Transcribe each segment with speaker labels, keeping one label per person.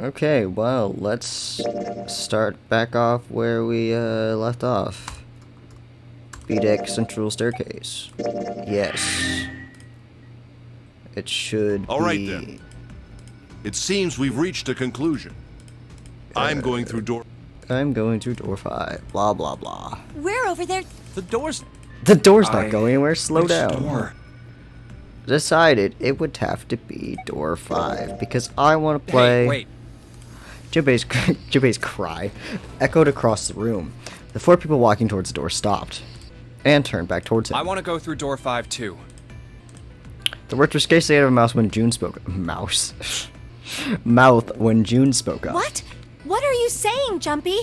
Speaker 1: Okay, well, let's start back off where we left off. B-deck central staircase. Yes. It should
Speaker 2: All
Speaker 1: be...
Speaker 2: right, then. It seems we've reached a conclusion. I'm going through door...
Speaker 1: I'm going through door 5. Blah, blah, blah.
Speaker 3: We're over there.
Speaker 4: The door's...
Speaker 1: The door's not going anywhere. Slow
Speaker 4: Which
Speaker 1: down.
Speaker 4: door?
Speaker 1: Decided it would have to be door 5 because I want to play...
Speaker 4: Hey, wait.
Speaker 1: Junpei's cry echoed across the room. The 4 people walking towards the door stopped and turned back towards him.
Speaker 4: I want to go through door 5 too.
Speaker 1: The words were scarcely out of mouth when June spoke. Mouth when June spoke up.
Speaker 3: What? What are you saying, Jumpy?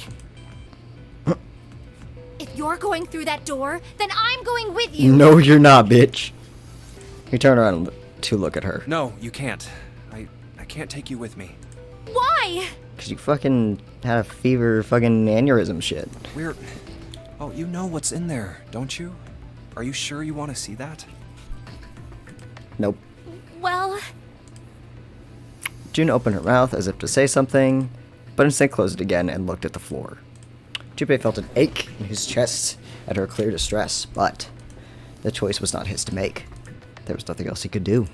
Speaker 3: If you're going through that door, then I'm going with you.
Speaker 1: No, you're not, bitch. He turned around to look at her.
Speaker 4: No, you can't. I can't take you with me.
Speaker 3: Why?
Speaker 1: Because you fucking had a fever fucking aneurysm shit.
Speaker 4: We're... Oh, you know what's in there, don't you? Are you sure you want to see that?
Speaker 1: Nope.
Speaker 3: Well,
Speaker 1: June opened her mouth as if to say something, but instead closed it again and looked at the floor. Junpei felt an ache in his chest at her clear distress, but the choice was not his to make. There was nothing else he could do.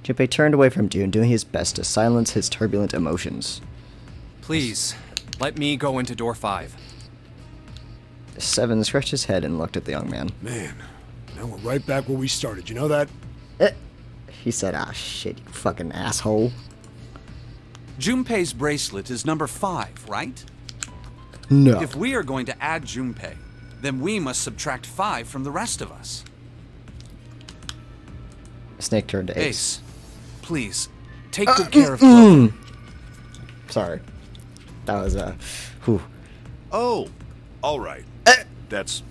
Speaker 1: Junpei turned away from June, doing his best to silence his turbulent emotions.
Speaker 4: Please, let me go into door 5.
Speaker 1: 7 scratched his head and looked at the young man.
Speaker 5: Man, now we're right back where we started, you know that?
Speaker 1: He said, ah, shit, you fucking asshole.
Speaker 6: Junpei's bracelet is number 5, right?
Speaker 1: No.
Speaker 6: If we are going to add Junpei, then we must subtract 5 from the rest of us.
Speaker 1: Snake turned to Ace.
Speaker 6: Ace, please, take good care of Clover.
Speaker 1: Sorry. That was, whew.
Speaker 2: Oh, all right. That's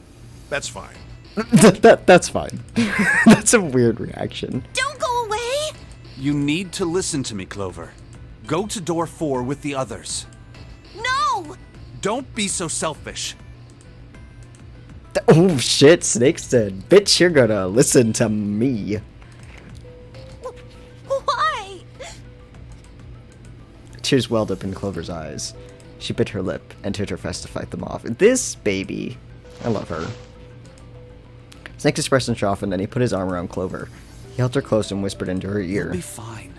Speaker 2: fine.
Speaker 1: That's fine. That's a weird reaction.
Speaker 3: don't go away.
Speaker 6: You need to listen to me, Clover. Go to door 4 with the others.
Speaker 3: No.
Speaker 6: Don't be so selfish.
Speaker 1: Oh shit, Snake said, bitch, you're gonna listen to me.
Speaker 3: Why?
Speaker 1: Tears welled up in Clover's eyes. She bit her lip and did her best to fight them off. This baby. I love her. Snake's expression softened and he put his arm around Clover. He held her close and whispered into her ear.
Speaker 6: You'll be fine.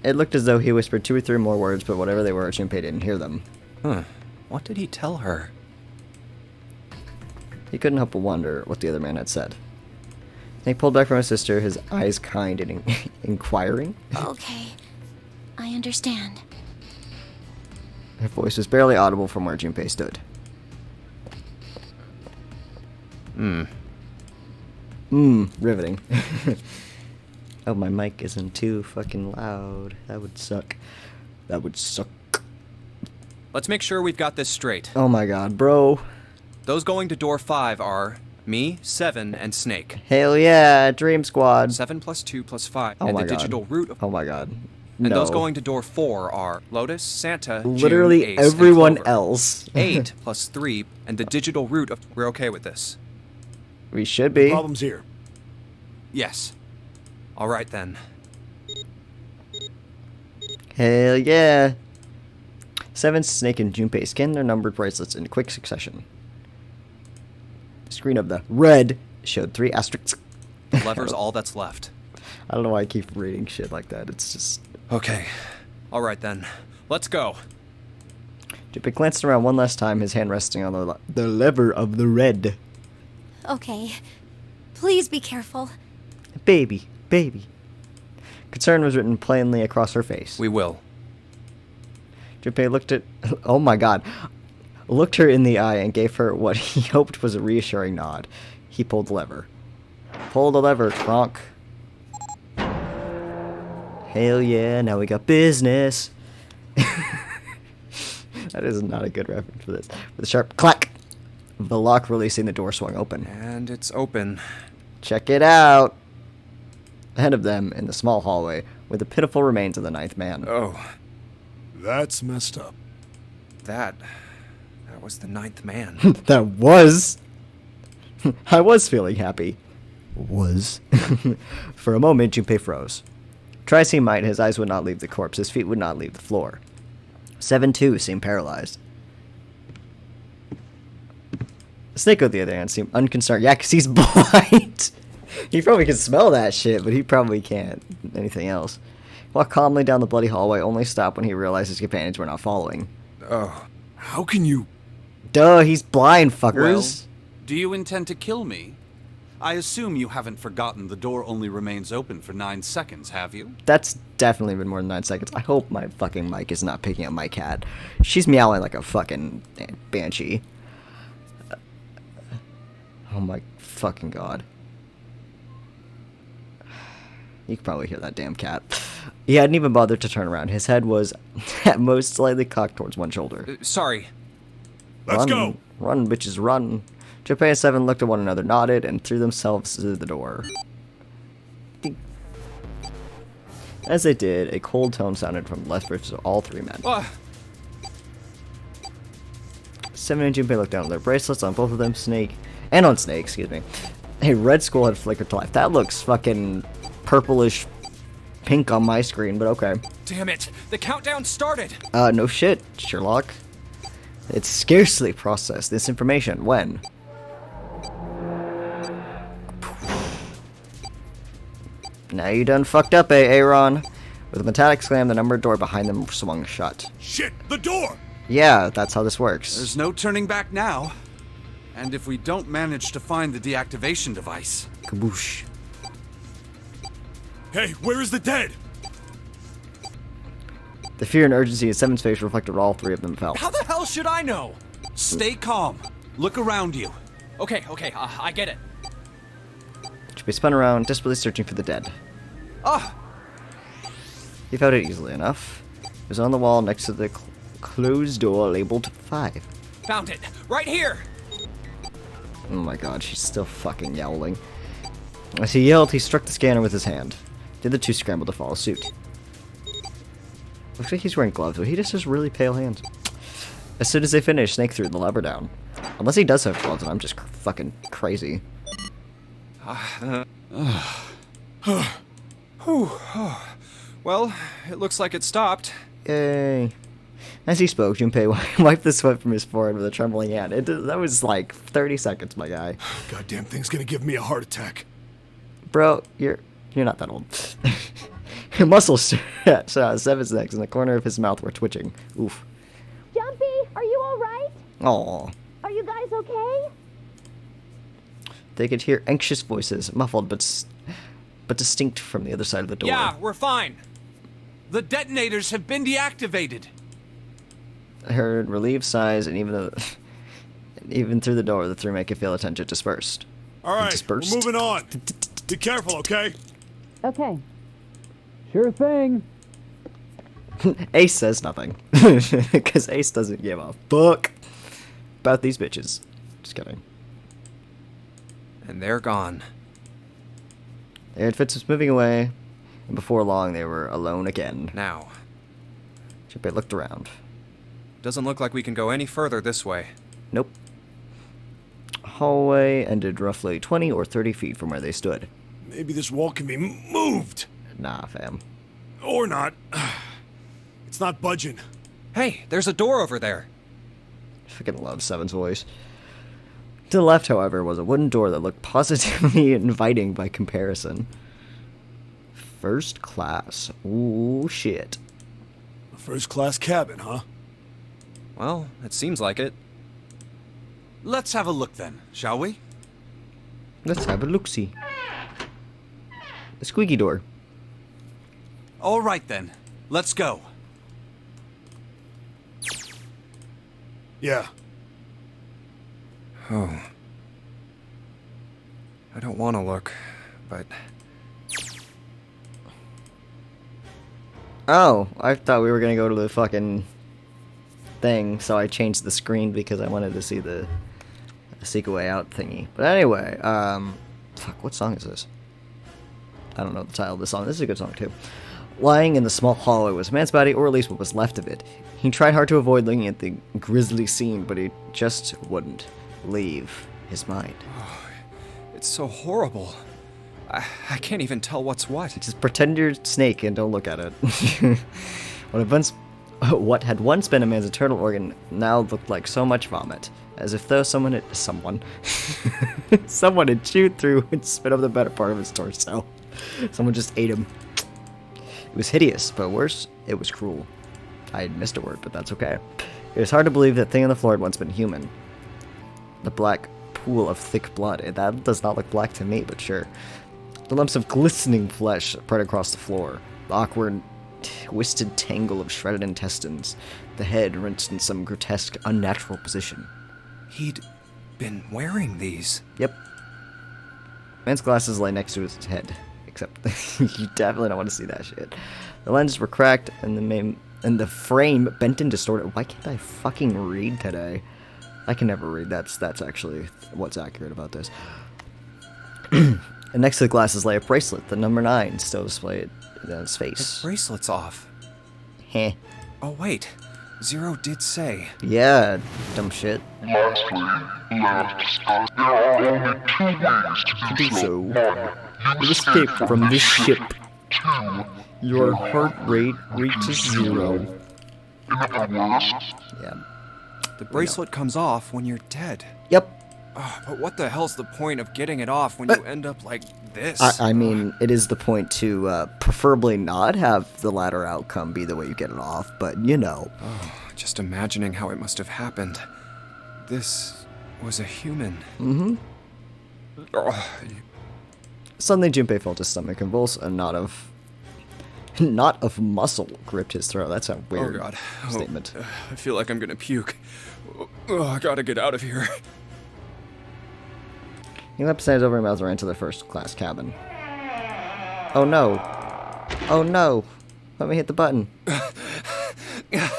Speaker 1: It looked as though he whispered 2 or 3 more words, but whatever they were, Junpei didn't hear them.
Speaker 4: Huh. What did he tell her?
Speaker 1: He couldn't help but wonder what the other man had said. Snake pulled back from his sister, his eyes kind and inquiring.
Speaker 3: Okay, I understand.
Speaker 1: Her voice was barely audible from where Junpei stood. Riveting. Oh, my mic isn't too fucking loud. That would suck. That would suck.
Speaker 4: Let's make sure we've got this straight.
Speaker 1: Oh my god, bro.
Speaker 4: Those going to door 5 are me, 7, and Snake.
Speaker 1: Hell yeah, Dream Squad.
Speaker 4: 7 plus 2 plus 5.
Speaker 1: Oh
Speaker 4: and
Speaker 1: my
Speaker 4: the
Speaker 1: god.
Speaker 4: digital root of...
Speaker 1: Oh my god.
Speaker 4: And
Speaker 1: No.
Speaker 4: those going to door 4 are Lotus, Santa,
Speaker 1: Literally
Speaker 4: June, Ace, and
Speaker 1: everyone
Speaker 4: Clover.
Speaker 1: else.
Speaker 4: 8 plus 3, and the digital root of... We're okay with this.
Speaker 1: We should be.
Speaker 5: Problem's here.
Speaker 4: Yes. All right, then.
Speaker 1: Hell yeah. 7, Snake, and Junpei scanned their numbered bracelets in quick succession. The screen of the red showed 3 asterisks.
Speaker 4: The lever's all that's left.
Speaker 1: I don't know why I keep reading shit like that. It's just...
Speaker 4: Okay. All right, then. Let's go.
Speaker 1: Junpei glanced around one last time, his hand resting on the lever of the red.
Speaker 3: Okay, please be careful.
Speaker 1: Baby, baby. Concern was written plainly across her face.
Speaker 4: We will.
Speaker 1: Junpei looked at... Oh my god. Looked her in the eye and gave her what he hoped was a reassuring nod. He pulled the lever. Pull the lever, Kronk. Hell yeah, now we got business. That is not a good reference for this. With a sharp clack, the lock releasing the door swung open.
Speaker 4: And it's open.
Speaker 1: Check it out. Ahead of them, in the small hallway, were the pitiful remains of the 9th man.
Speaker 4: Oh,
Speaker 5: That's messed up.
Speaker 4: that was the 9th man.
Speaker 1: That was... I was feeling happy. Was. For a moment, Junpei froze. Try as he might, his eyes would not leave the corpse, his feet would not leave the floor. 7-2 seemed paralyzed. Snake, on the other hand, seemed unconcerned. Yeah, because he's blind. He probably can smell that shit, but he probably can't anything else. Walked calmly down the bloody hallway, only stopped when he realized his companions were not following.
Speaker 4: Oh.
Speaker 5: How can you...
Speaker 1: Duh, he's blind,
Speaker 6: Well,
Speaker 1: fuckers.
Speaker 6: do you intend to kill me? I assume you haven't forgotten the door only remains open for 9 seconds, have you?
Speaker 1: That's definitely been more than 9 seconds. I hope my fucking mic is not picking up my cat. She's meowing like a fucking banshee. Oh my fucking god. You can probably hear that damn cat. He hadn't even bothered to turn around. His head was, at most, slightly cocked towards one shoulder.
Speaker 4: Sorry.
Speaker 5: Let's
Speaker 1: Run,
Speaker 5: go!
Speaker 1: Run, bitches, run. Junpei and Seven looked at one another, nodded, and threw themselves through the door. As they did, a cold tone sounded from the left versus all three men. Seven and Junpei looked down at their bracelets on both of them, on Snake, excuse me. A red skull had flickered to life. That looks fucking purplish pink on my screen, but okay.
Speaker 4: Damn it! The countdown started!
Speaker 1: No shit, Sherlock. It's scarcely processed this information. When? Now you done fucked up, Aaron. With a metallic slam, the numbered door behind them swung shut.
Speaker 5: Shit, the door!
Speaker 1: Yeah, that's how this works.
Speaker 6: There's no turning back now. And if we don't manage to find the deactivation device...
Speaker 1: Kaboosh.
Speaker 5: Hey, where is the dead?
Speaker 1: The fear and urgency in Seven's face reflected what all three of them felt.
Speaker 4: How the hell should I know?
Speaker 6: Stay calm. Look around you.
Speaker 4: Okay, I get it.
Speaker 1: Junpei spun around, desperately searching for the dead.
Speaker 4: Ah!
Speaker 1: He found it easily enough. It was on the wall next to the closed door labeled 5.
Speaker 4: Found it! Right here!
Speaker 1: Oh my god, she's still fucking yowling. As he yelled, he struck the scanner with his hand. The other two scrambled to follow suit. Looks like he's wearing gloves, but he just has really pale hands. As soon as they finished, Snake threw the lever down. Unless he does have gloves, and I'm just fucking crazy.
Speaker 4: Well, it looks like it stopped.
Speaker 1: Yay. As he spoke, Junpei wiped the sweat from his forehead with a trembling hand. That was like 30 seconds, my guy.
Speaker 5: Goddamn thing's gonna give me a heart attack.
Speaker 1: Bro, you're not that old. Muscles at Seven's necks in the corner of his mouth were twitching. Oof.
Speaker 3: Jumpy, are you alright?
Speaker 1: Aww.
Speaker 3: Are you guys okay?
Speaker 1: They could hear anxious voices, muffled but distinct from the other side of the door.
Speaker 4: Yeah, we're fine.
Speaker 6: The detonators have been deactivated.
Speaker 1: I heard relieved sighs, and even through the door, the three men could feel attention dispersed.
Speaker 5: Alright, we're
Speaker 1: Dispersed.
Speaker 5: moving on. Be careful, okay?
Speaker 3: Okay.
Speaker 7: Sure thing.
Speaker 1: Ace says nothing. Because Ace doesn't give a fuck about these bitches. Just kidding.
Speaker 4: And they're gone.
Speaker 1: They heard footsteps moving away, and before long they were alone again.
Speaker 4: Now,
Speaker 1: Junpei looked around.
Speaker 4: doesn't look like we can go any further this way.
Speaker 1: Nope. Hallway ended roughly 20 or 30 feet from where they stood.
Speaker 5: Maybe this wall can be moved.
Speaker 1: Nah, fam.
Speaker 5: Or not. It's not budging.
Speaker 4: Hey, there's a door over there.
Speaker 1: I fucking love Seven's voice. To the left, however, was a wooden door that looked positively inviting by comparison. First class. Ooh, shit.
Speaker 5: A first-class cabin, huh?
Speaker 4: Well, it seems like it.
Speaker 6: Let's have a look then, shall we?
Speaker 1: Let's have a look-see. The squeaky door.
Speaker 6: All right then. Let's go.
Speaker 5: Yeah.
Speaker 4: Oh. I don't want to look, but...
Speaker 1: Oh, I thought we were gonna go to the fucking thing, so I changed the screen because I wanted to see the Seek a Way Out thingy. But anyway, fuck, what song is this? I don't know the title of the song. This is a good song, too. Lying in the small hallway was a man's body, or at least what was left of it. He tried hard to avoid looking at the grisly scene, but he just wouldn't leave his mind.
Speaker 4: It's so horrible. I can't even tell what's what.
Speaker 1: Just pretend you're Snake and don't look at it. What had once been a man's internal organ now looked like so much vomit, as if though someone had chewed through and spit up the better part of his torso. Someone just ate him. It was hideous, but worse, it was cruel. I had missed a word, but that's okay. It was hard to believe that thing on the floor had once been human. The black pool of thick blood. That does not look black to me, but sure. The lumps of glistening flesh spread across the floor. The awkward, twisted tangle of shredded intestines. The head wrenched in some grotesque, unnatural position.
Speaker 4: He'd been wearing these.
Speaker 1: Yep. Man's glasses lay next to his head. Except, you definitely don't want to see that shit. The lenses were cracked, and the frame bent and distorted. Why can't I fucking read today? I can never read. That's actually what's accurate about this. And next to the glasses lay a bracelet, the number 9, still displayed on his face.
Speaker 4: The bracelet's off.
Speaker 1: Heh.
Speaker 4: Oh, wait. Zero did say.
Speaker 1: Yeah, dumb shit.
Speaker 8: Lastly, left, there are only 2 ways to do so. 1.
Speaker 1: You escape from this ship.
Speaker 8: 2.
Speaker 1: Your heart rate reaches 0.
Speaker 8: In the worst,
Speaker 1: Yeah.
Speaker 4: The bracelet comes off when you're dead.
Speaker 1: Yep.
Speaker 4: But what the hell's the point of getting it off when you end up like this?
Speaker 1: I mean, it is the point to preferably not have the latter outcome be the way you get it off, but you know.
Speaker 4: Just imagining how it must have happened. This was a human.
Speaker 1: Mm-hmm.
Speaker 4: Oh,
Speaker 1: Suddenly, Junpei felt his stomach convulse, a knot of muscle gripped his throat. That's a weird
Speaker 4: God.
Speaker 1: statement.
Speaker 4: I feel like I'm gonna puke. I gotta get out of here.
Speaker 1: He leapt his hands over his mouth and ran to the first-class cabin. Oh no. Oh no. Let me hit the button. The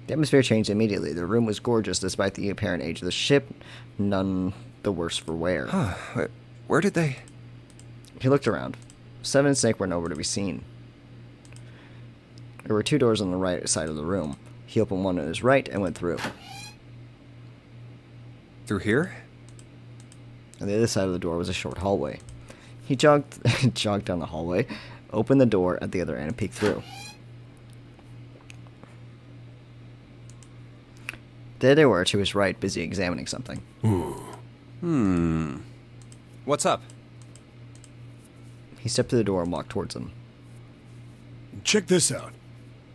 Speaker 1: atmosphere changed immediately. The room was gorgeous despite the apparent age of the ship, none the worse for wear.
Speaker 4: Where did they...
Speaker 1: He looked around. Seven and Snake were nowhere to be seen. There were 2 doors on the right side of the room. He opened one on his right and went through.
Speaker 4: Through here?
Speaker 1: On the other side of the door was a short hallway. He jogged down the hallway, opened the door at the other end, and peeked through. There they were, to his right, busy examining something.
Speaker 4: What's up?
Speaker 1: He stepped to the door and walked towards them.
Speaker 5: Check this out.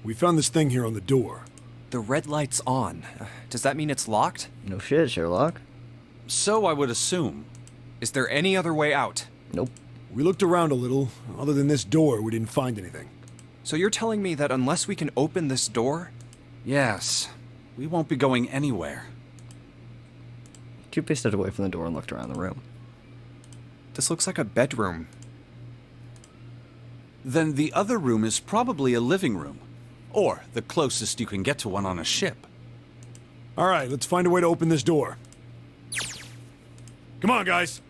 Speaker 5: We found this thing here on the door.
Speaker 4: The red light's on. Does that mean it's locked?
Speaker 1: No shit, Sherlock.
Speaker 6: So I would assume.
Speaker 4: Is there any other way out?
Speaker 1: Nope.
Speaker 5: We looked around a little. Other than this door, we didn't find anything.
Speaker 4: So you're telling me that unless we can open this door...
Speaker 6: Yes. We won't be going anywhere.
Speaker 1: Junpei stepped away from the door and looked around the room.
Speaker 4: This looks like a bedroom.
Speaker 6: Then the other room is probably a living room. Or the closest you can get to one on a ship.
Speaker 5: All right, let's find a way to open this door. Come on, guys.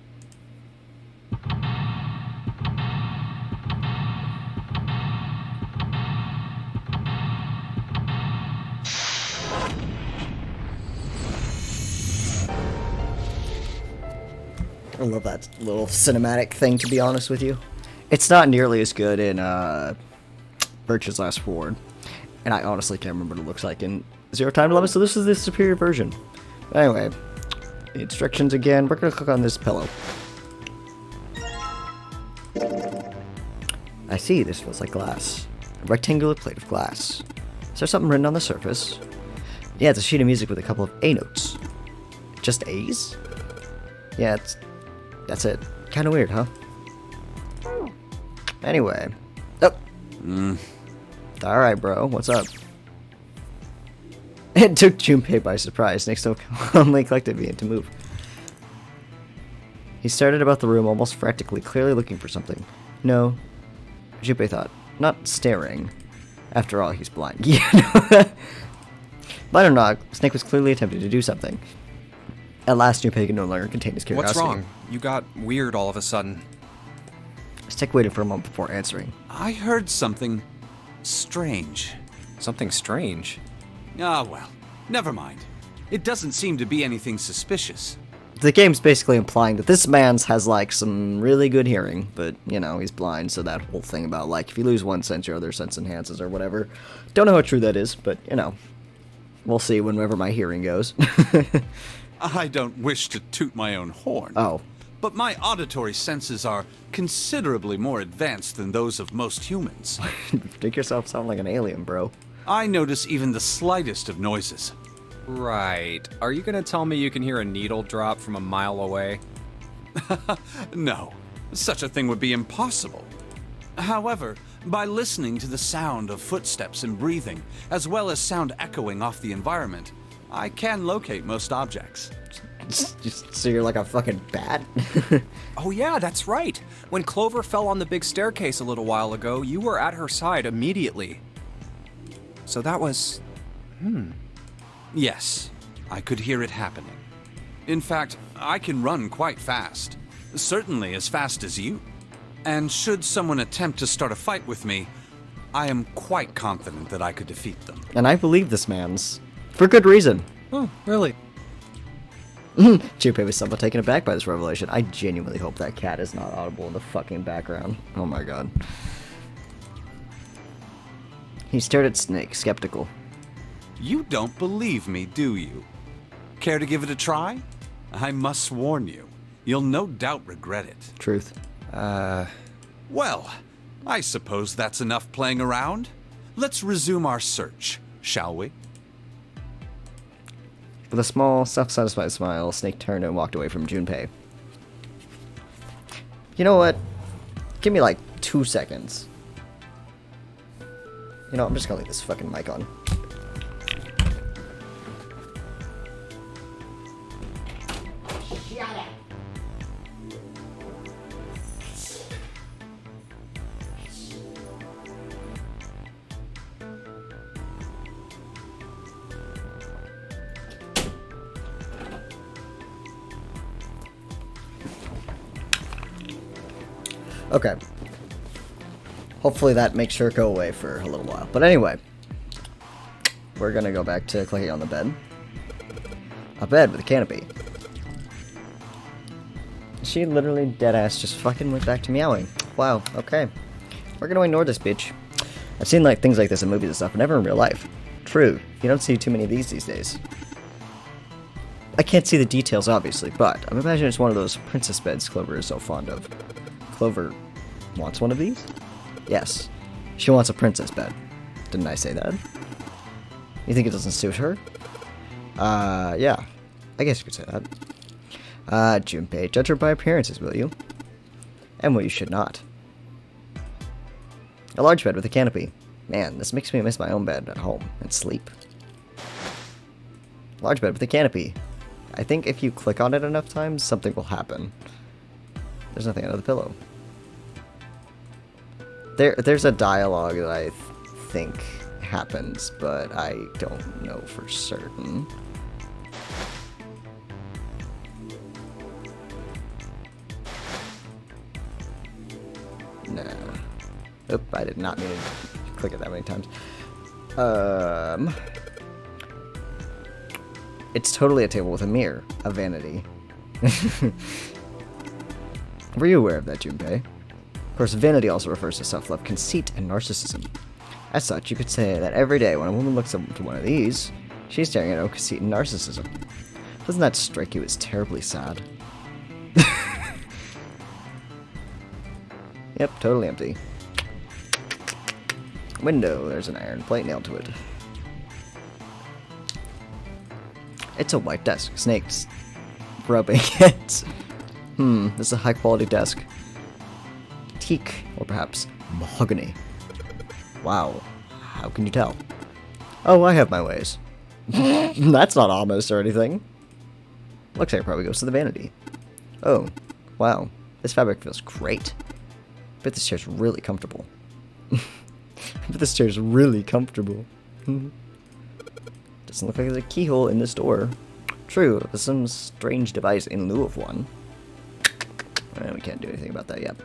Speaker 1: I love that little cinematic thing, to be honest with you. It's not nearly as good in Virtue's Last Reward. And I honestly can't remember what it looks like in Zero Time Dilemma, so this is the superior version. Anyway, the instructions again. We're going to click on this pillow. I see, this feels like glass. A rectangular plate of glass. Is there something written on the surface? Yeah, it's a sheet of music with a couple of A notes. Just A's? Yeah, that's it. Kind of weird, huh? Anyway. Oh. Alright, bro. What's up? It took Junpei by surprise. Snake so calmly collected began to move. He started about the room almost frantically, clearly looking for something. No. Junpei thought. Not staring. After all, he's blind. Yeah. Blind or not, Snake was clearly attempting to do something. At last, Junpei could no longer contain his curiosity.
Speaker 4: What's wrong? You got weird all of a sudden.
Speaker 1: Snake waited for a moment before answering.
Speaker 6: I heard something strange.
Speaker 4: Something strange?
Speaker 6: Ah, well, never mind. It doesn't seem to be anything suspicious.
Speaker 1: the game's basically implying that this man's has, like, some really good hearing, but, you know, he's blind, so that whole thing about, like, if you lose one sense, your other sense enhances or whatever. Don't know how true that is, but, you know, we'll see whenever my hearing goes.
Speaker 6: I don't wish to toot my own horn.
Speaker 1: Oh.
Speaker 6: But my auditory senses are considerably more advanced than those of most humans.
Speaker 1: Make yourself sound like an alien, bro.
Speaker 6: I notice even the slightest of noises.
Speaker 4: Right. Are you gonna tell me you can hear a needle drop from a mile away?
Speaker 6: No, such a thing would be impossible. However, by listening to the sound of footsteps and breathing, as well as sound echoing off the environment, I can locate most objects.
Speaker 1: So you're like a fucking bat?
Speaker 4: Oh yeah, that's right. When Clover fell on the big staircase a little while ago, you were at her side immediately. So that was...
Speaker 6: Yes, I could hear it happening. In fact, I can run quite fast. Certainly as fast as you. And should someone attempt to start a fight with me, I am quite confident that I could defeat them.
Speaker 1: And I believe this man's. For good reason.
Speaker 4: Oh, really?
Speaker 1: Junpei was somewhat taken aback by this revelation. I genuinely hope that cat is not audible in the fucking background. Oh my god. He stared at Snake, skeptical.
Speaker 6: You don't believe me, do you? Care to give it a try? I must warn you, you'll no doubt regret it.
Speaker 1: Truth.
Speaker 6: Well, I suppose that's enough playing around. Let's resume our search, shall we?
Speaker 1: With a small, self-satisfied smile, Snake turned and walked away from Junpei. You know what? Give me like 2 seconds. You know, I'm just gonna leave this fucking mic on. Okay. Hopefully that makes her go away for a little while. But anyway, we're gonna go back to clicking on the bed. A bed with a canopy. She literally deadass just fucking went back to meowing. Wow, okay. We're gonna ignore this bitch. I've seen like things like this in movies and stuff, but never in real life. True, you don't see too many of these days. I can't see the details, obviously, but I'm imagining it's one of those princess beds Clover is so fond of. Clover wants one of these? Yes. She wants a princess bed. Didn't I say that? You think it doesn't suit her? Yeah. I guess you could say that. Junpei, judge her by appearances, will you? And well, you should not. A large bed with a canopy. Man, this makes me miss my own bed at home and sleep. Large bed with a canopy. I think if you click on it enough times, something will happen. There's nothing under the pillow. There's a dialogue that I think happens, but I don't know for certain. Nah. Oop, I did not mean to click it that many times. It's totally a table with a mirror. A vanity. Were you aware of that, Junpei? Of course, vanity also refers to self-love, conceit, and narcissism. As such, you could say that every day when a woman looks into one of these, she's staring at her conceit and narcissism. Doesn't that strike you as terribly sad? Yep, totally empty. Window, there's an iron plate nailed to it. It's a white desk. Snakes rubbing it. This is a high quality desk. Teak, or perhaps mahogany. Wow, how can you tell? Oh, I have my ways. That's not ominous or anything. Looks like it probably goes to the vanity. Oh, wow, this fabric feels great. Bet this chair's really comfortable. Bet this chair's really comfortable. Doesn't look like there's a keyhole in this door. True, there's some strange device in lieu of one. We can't do anything about that yet.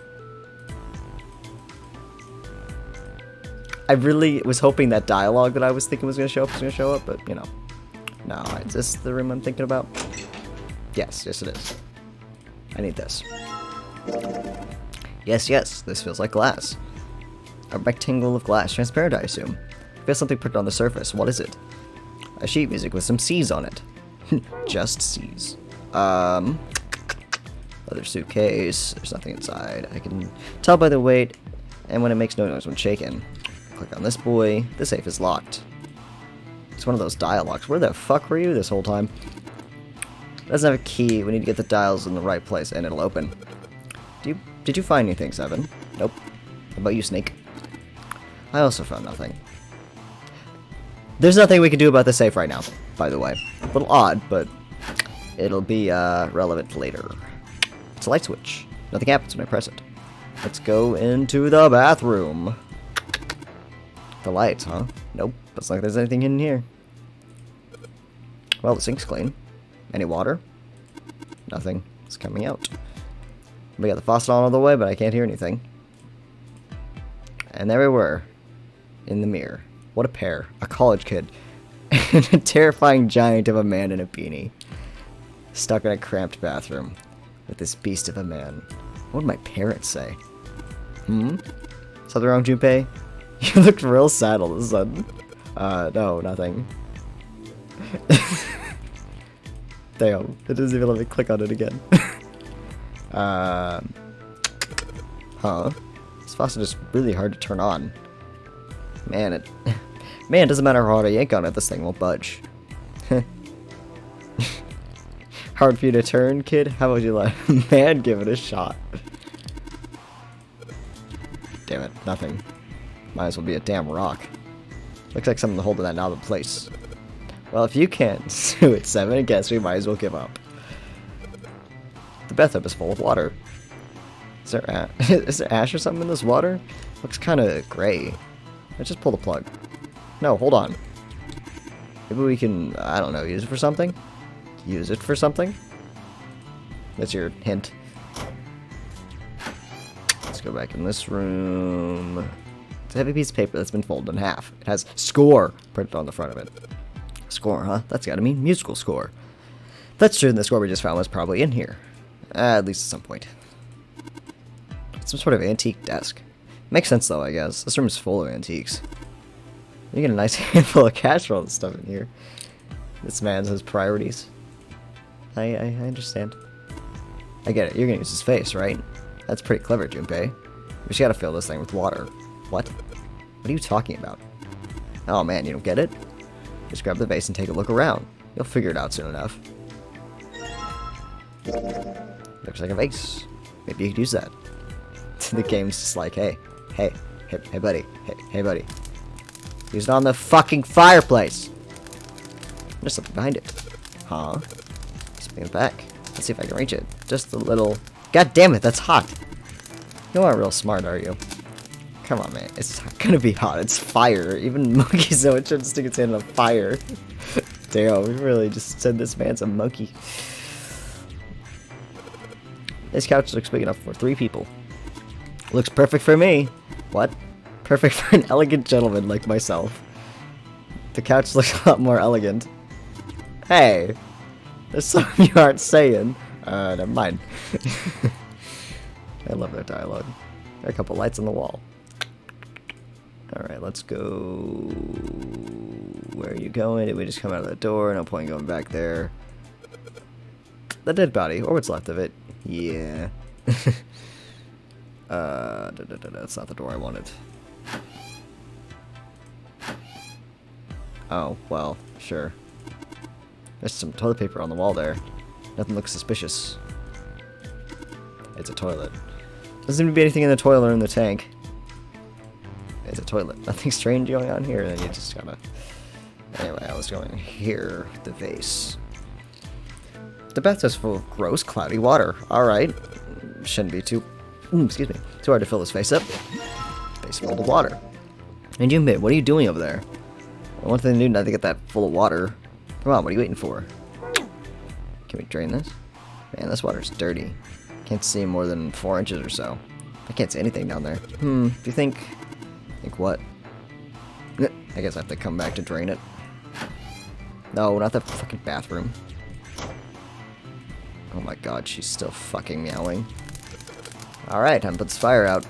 Speaker 1: I really was hoping that dialogue that I was thinking was going to show up, but, you know. No, is this the room I'm thinking about? Yes, yes it is. I need this. Yes, yes, this feels like glass. A rectangle of glass, transparent I assume. I feel something put on the surface. What is it? A sheet music with some C's on it. Just C's. Leather suitcase. There's nothing inside. I can tell by the weight and when it makes no noise when shaken. Click on this boy. The safe is locked. It's one of those dial locks. Where the fuck were you this whole time? It doesn't have a key. We need to get the dials in the right place and it'll open. Did you find anything, Seven? Nope. How about you, Snake? I also found nothing. There's nothing we can do about the safe right now, by the way. A little odd, but it'll be relevant later. It's a light switch. Nothing happens when I press it. Let's go into the bathroom. The lights, huh? Nope. Looks like there's anything in here. Well, the sink's clean. Any water? Nothing. It's coming out. We got the faucet on all the way, but I can't hear anything. And there we were. In the mirror. What a pair. A college kid. And a terrifying giant of a man in a beanie. Stuck in a cramped bathroom. With this beast of a man. What would my parents say? Something wrong, Junpei? You looked real sad all of a sudden. No, nothing. Damn, it doesn't even let me click on it again. Huh? This faucet is really hard to turn on. Man, it doesn't matter how hard I yank on it, this thing won't budge. Hard for you to turn, kid? How about you let a man give it a shot? Damn it, nothing. Might as well be a damn rock. Looks like something holding that knob in place. Well, if you can't do it, Seven, I guess we might as well give up. The bathtub is full of water. Is there ash or something in this water? Looks kind of gray. Let's just pull the plug. No, hold on. Maybe we can, I don't know, use it for something? Use it for something? That's your hint. Let's go back in this room. It's a heavy piece of paper that's been folded in half. It has SCORE printed on the front of it. Score, huh? That's gotta mean musical score. That's true, the score we just found was probably in here. At least at some point. Some sort of antique desk. Makes sense though, I guess. This room is full of antiques. You get a nice handful of cash for all this stuff in here. This man has priorities. I understand. I get it. You're gonna use his face, right? That's pretty clever, Junpei. We just gotta fill this thing with water. What? What are you talking about? Oh man, you don't get it? Just grab the vase and take a look around. You'll figure it out soon enough. Looks like a vase. Maybe you could use that. The game's just like, hey buddy, hey buddy. Use it on the fucking fireplace! There's something behind it. Huh? Spin it back. Let's see if I can reach it. Just a little... God damn it, that's hot! You aren't real smart, are you? Come on, man. It's not gonna be hot. It's fire. Even monkeys know it shouldn't stick its hand in a fire. Damn, we really just said this man's a monkey. This couch looks big enough for 3 people. Looks perfect for me. What? Perfect for an elegant gentleman like myself. The couch looks a lot more elegant. Hey! There's something you aren't saying. Never mind. I love their dialogue. There are a couple lights on the wall. Alright, let's go... Where are you going? Did we just come out of the door? No point in going back there. The dead body, or what's left of it. Yeah. That's not the door I wanted. Oh, well, sure. There's some toilet paper on the wall there. Nothing looks suspicious. It's a toilet. Doesn't seem to be anything in the toilet or in the tank. It's a toilet. Nothing strange going on here. Then you just gotta... Anyway, I was going here. The vase. The bathtub's full of gross, cloudy water. Alright. Shouldn't be too... excuse me. Too hard to fill this vase up. Vase full of water. And Junpei, what are you doing over there? Well, one thing to do not to get that full of water. Come on, what are you waiting for? Can we drain this? Man, this water's dirty. Can't see more than 4 inches or so. I can't see anything down there. Do you think... Think what? I guess I have to come back to drain it. No, not the fucking bathroom. Oh my god, she's still fucking meowing. Alright, time to put this fire out.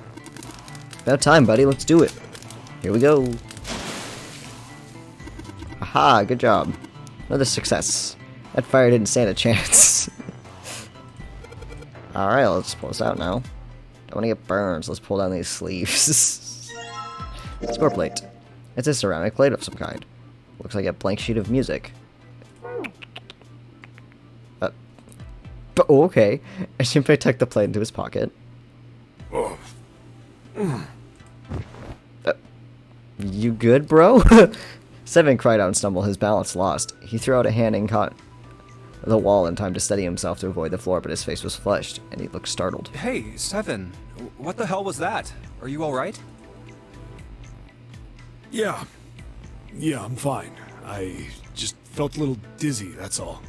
Speaker 1: About time, buddy. Let's do it. Here we go. Aha, good job. Another success. That fire didn't stand a chance. Alright, let's pull this out now. Don't want to get burned, so let's pull down these sleeves. Score plate. It's a ceramic plate of some kind. Looks like a blank sheet of music. Oh, okay. Junpei tucked the plate into his pocket. You good, bro? Seven cried out and stumbled, his balance lost. He threw out a hand and caught the wall in time to steady himself to avoid the floor, but his face was flushed, and he looked startled.
Speaker 4: Hey, Seven. What the hell was that? Are you alright?
Speaker 5: Yeah. Yeah, I'm fine. I just felt a little dizzy, that's all.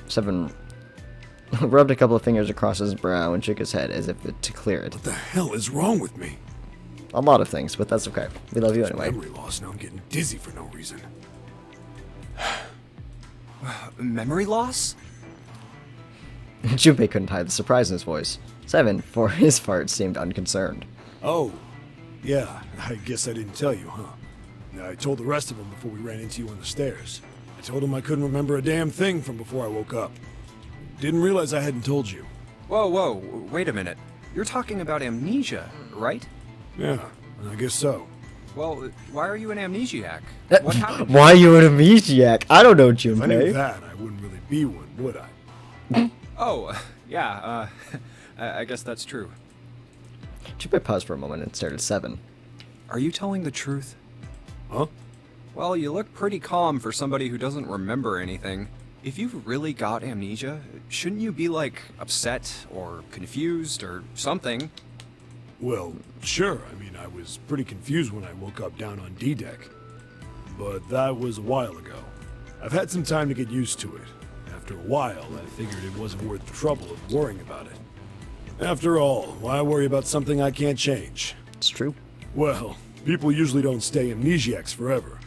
Speaker 1: Seven rubbed a couple of fingers across his brow and shook his head as if to clear it.
Speaker 5: What the hell is wrong with me?
Speaker 1: A lot of things, but that's okay. We love you anyway.
Speaker 5: Memory loss, now I'm getting dizzy for no reason.
Speaker 4: Memory loss?
Speaker 1: Junpei couldn't hide the surprise in his voice. Seven, for his part, seemed unconcerned.
Speaker 5: Oh, yeah, I guess I didn't tell you, huh? I told the rest of them before we ran into you on the stairs. I told them I couldn't remember a damn thing from before I woke up. Didn't realize I hadn't told you.
Speaker 4: Whoa, wait a minute. You're talking about amnesia, right?
Speaker 5: Yeah, I guess so.
Speaker 4: Well, why are you an amnesiac? What happened?
Speaker 1: Why are you an amnesiac? I don't know,
Speaker 5: If I knew
Speaker 1: Junpei.
Speaker 5: that, I wouldn't really be one, would I?
Speaker 4: Oh, yeah, I guess that's true.
Speaker 1: Junpei paused for a moment and stared at Seven.
Speaker 4: Are you telling the truth?
Speaker 5: Huh?
Speaker 4: Well, you look pretty calm for somebody who doesn't remember anything. If you've really got amnesia, shouldn't you be, like, upset or confused or something?
Speaker 5: Well, sure. I mean, I was pretty confused when I woke up down on D-Deck. But that was a while ago. I've had some time to get used to it. After a while, I figured it wasn't worth the trouble of worrying about it. After all, why worry about something I can't change?
Speaker 1: It's true.
Speaker 5: Well, people usually don't stay amnesiacs forever.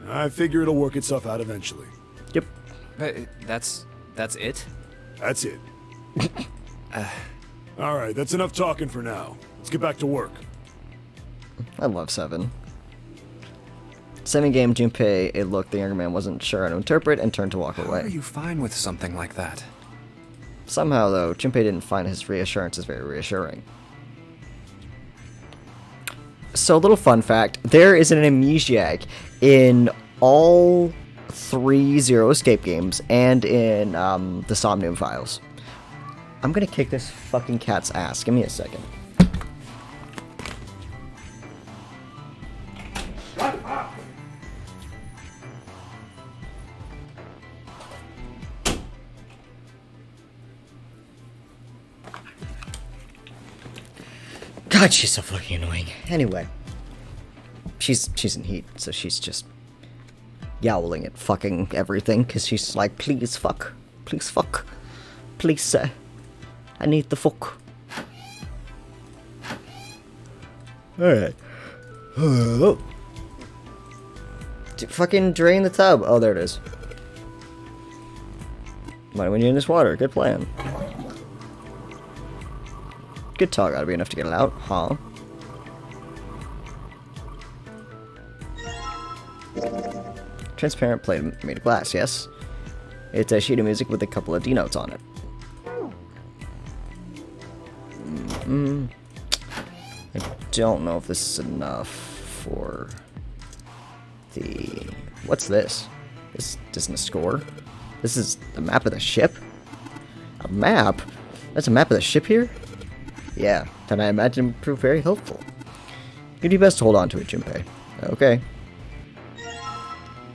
Speaker 5: I figure it'll work itself out eventually.
Speaker 1: Yep.
Speaker 4: That's it?
Speaker 5: That's it. Alright, that's enough talking for now. Let's get back to work.
Speaker 1: I love Seven. Seven gave Junpei a look the younger man wasn't sure how to interpret and turned to walk
Speaker 4: How
Speaker 1: away.
Speaker 4: are you fine with something like that?
Speaker 1: Somehow, though, Junpei didn't find his reassurances very reassuring. So, a little fun fact, there is an amnesiac in all 3 Zero Escape games and in the Somnium Files. I'm gonna kick this fucking cat's ass. Give me a second. God, she's so fucking annoying. Anyway, she's in heat, so she's just yowling at fucking everything because she's like, please fuck, please I need the fuck. All right. Fucking drain the tub. Oh, there it is. Why when you're in this water? Good plan. Good talk, ought to be enough to get it out, huh? Transparent plate made of glass, yes? It's a sheet of music with a couple of D notes on it. I don't know if this is enough for the... What's this? This isn't a score. This is the map of the ship? A map? That's a map of the ship here? Yeah, then I imagine it would prove very helpful. You'd be best to hold on to it, Junpei. Okay.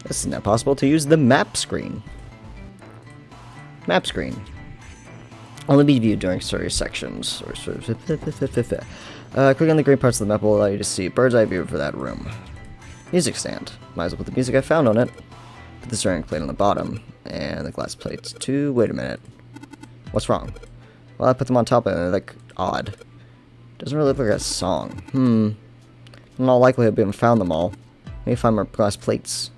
Speaker 1: It's now possible to use the map screen. Map screen. Only be viewed during certain sections. Click on the green parts of the map will allow you to see a bird's eye view for that room. Music stand. Might as well put the music I found on it. Put the ceramic plate on the bottom. And the glass plates too. Wait a minute. What's wrong? Well, I put them on top and they're like odd. Doesn't really look like a song. In all likelihood, we haven't found them all. Maybe find more glass plates.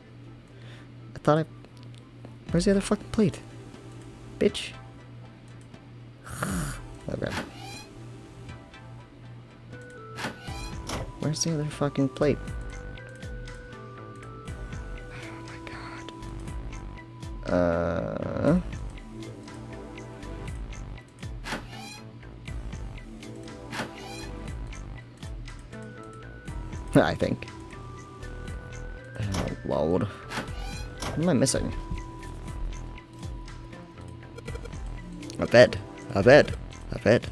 Speaker 1: Where's the other fucking plate? Bitch. Okay. Where's the other fucking plate? Oh my god. I think. Load. What am I missing? A bed. A bed. A bed.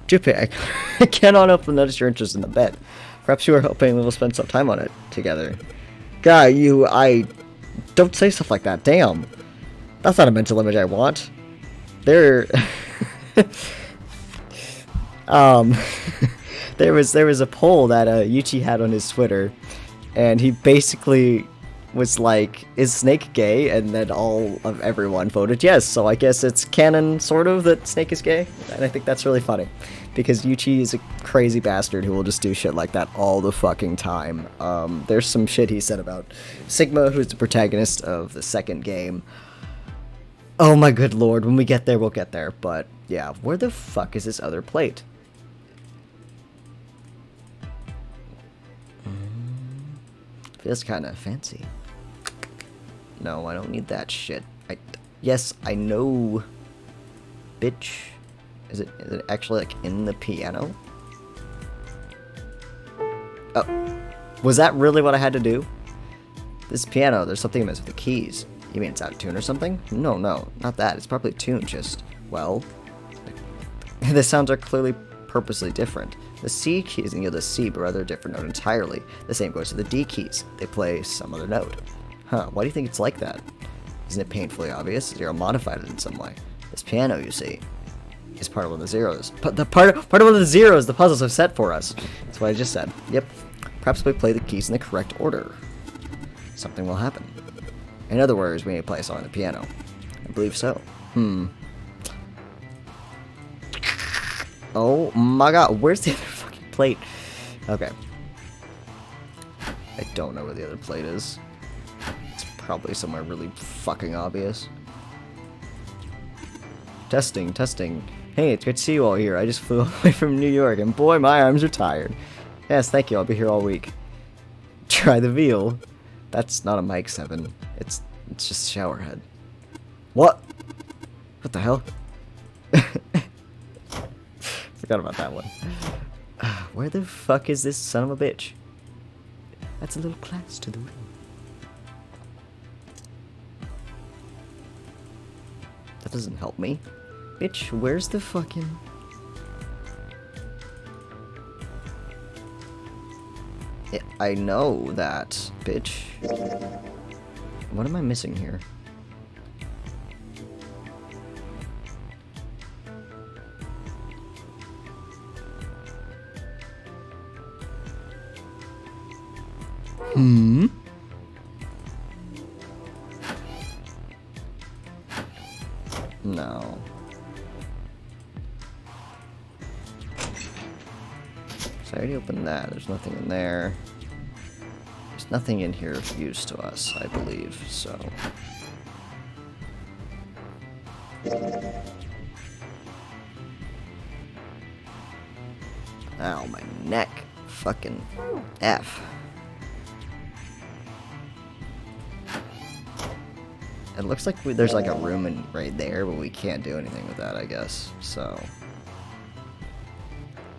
Speaker 1: Junpei, I cannot help but notice your interest in the bed. Perhaps you are hoping we will spend some time on it together. Guy, don't say stuff like that. Damn. That's not a mental image I want. There was a poll that Yuchi had on his Twitter, and he basically was like, is Snake gay? And then all of everyone voted yes, so I guess it's canon, sort of, that Snake is gay, and I think that's really funny, because Yuchi is a crazy bastard who will just do shit like that all the fucking time. There's some shit he said about Sigma, who's the protagonist of the second game. Oh my good lord, when we get there, we'll get there, but yeah, where the fuck is this other plate? Feels kind of fancy. No, I don't need that shit. Yes, I know. Bitch. Is it actually like in the piano? Oh. Was that really what I had to do? This piano, there's something amiss with the keys. You mean it's out of tune or something? No, not that. It's probably tuned, just, well... The sounds are clearly purposely different. The C keys yield a C, but rather a different note entirely. The same goes to the D keys. They play some other note. Huh, why do you think it's like that? Isn't it painfully obvious? Zero modified it in some way. This piano, you see, is part of one of the zeros. But the part of one of the zeros the puzzles have set for us. That's what I just said. Yep. Perhaps we play the keys in the correct order. Something will happen. In other words, we need to play a song on the piano. I believe so. Oh my god, where's the other fucking plate? Okay. I don't know where the other plate is. It's probably somewhere really fucking obvious. Testing. Hey, it's good to see you all here. I just flew away from New York, and boy, my arms are tired. Yes, thank you, I'll be here all week. Try the veal. That's not a mic 7. It's just a shower head. What? What the hell? Forgot about that one. Where the fuck is this son of a bitch? That's a little class to the room. That doesn't help me. Bitch, where's the fucking... Yeah, I know that, bitch. What am I missing here? No. So I already opened that. There's nothing in there. There's nothing in here of use to us, I believe, so... Ow, my neck. Fucking F. It looks like there's like a room right there, but we can't do anything with that, I guess, so...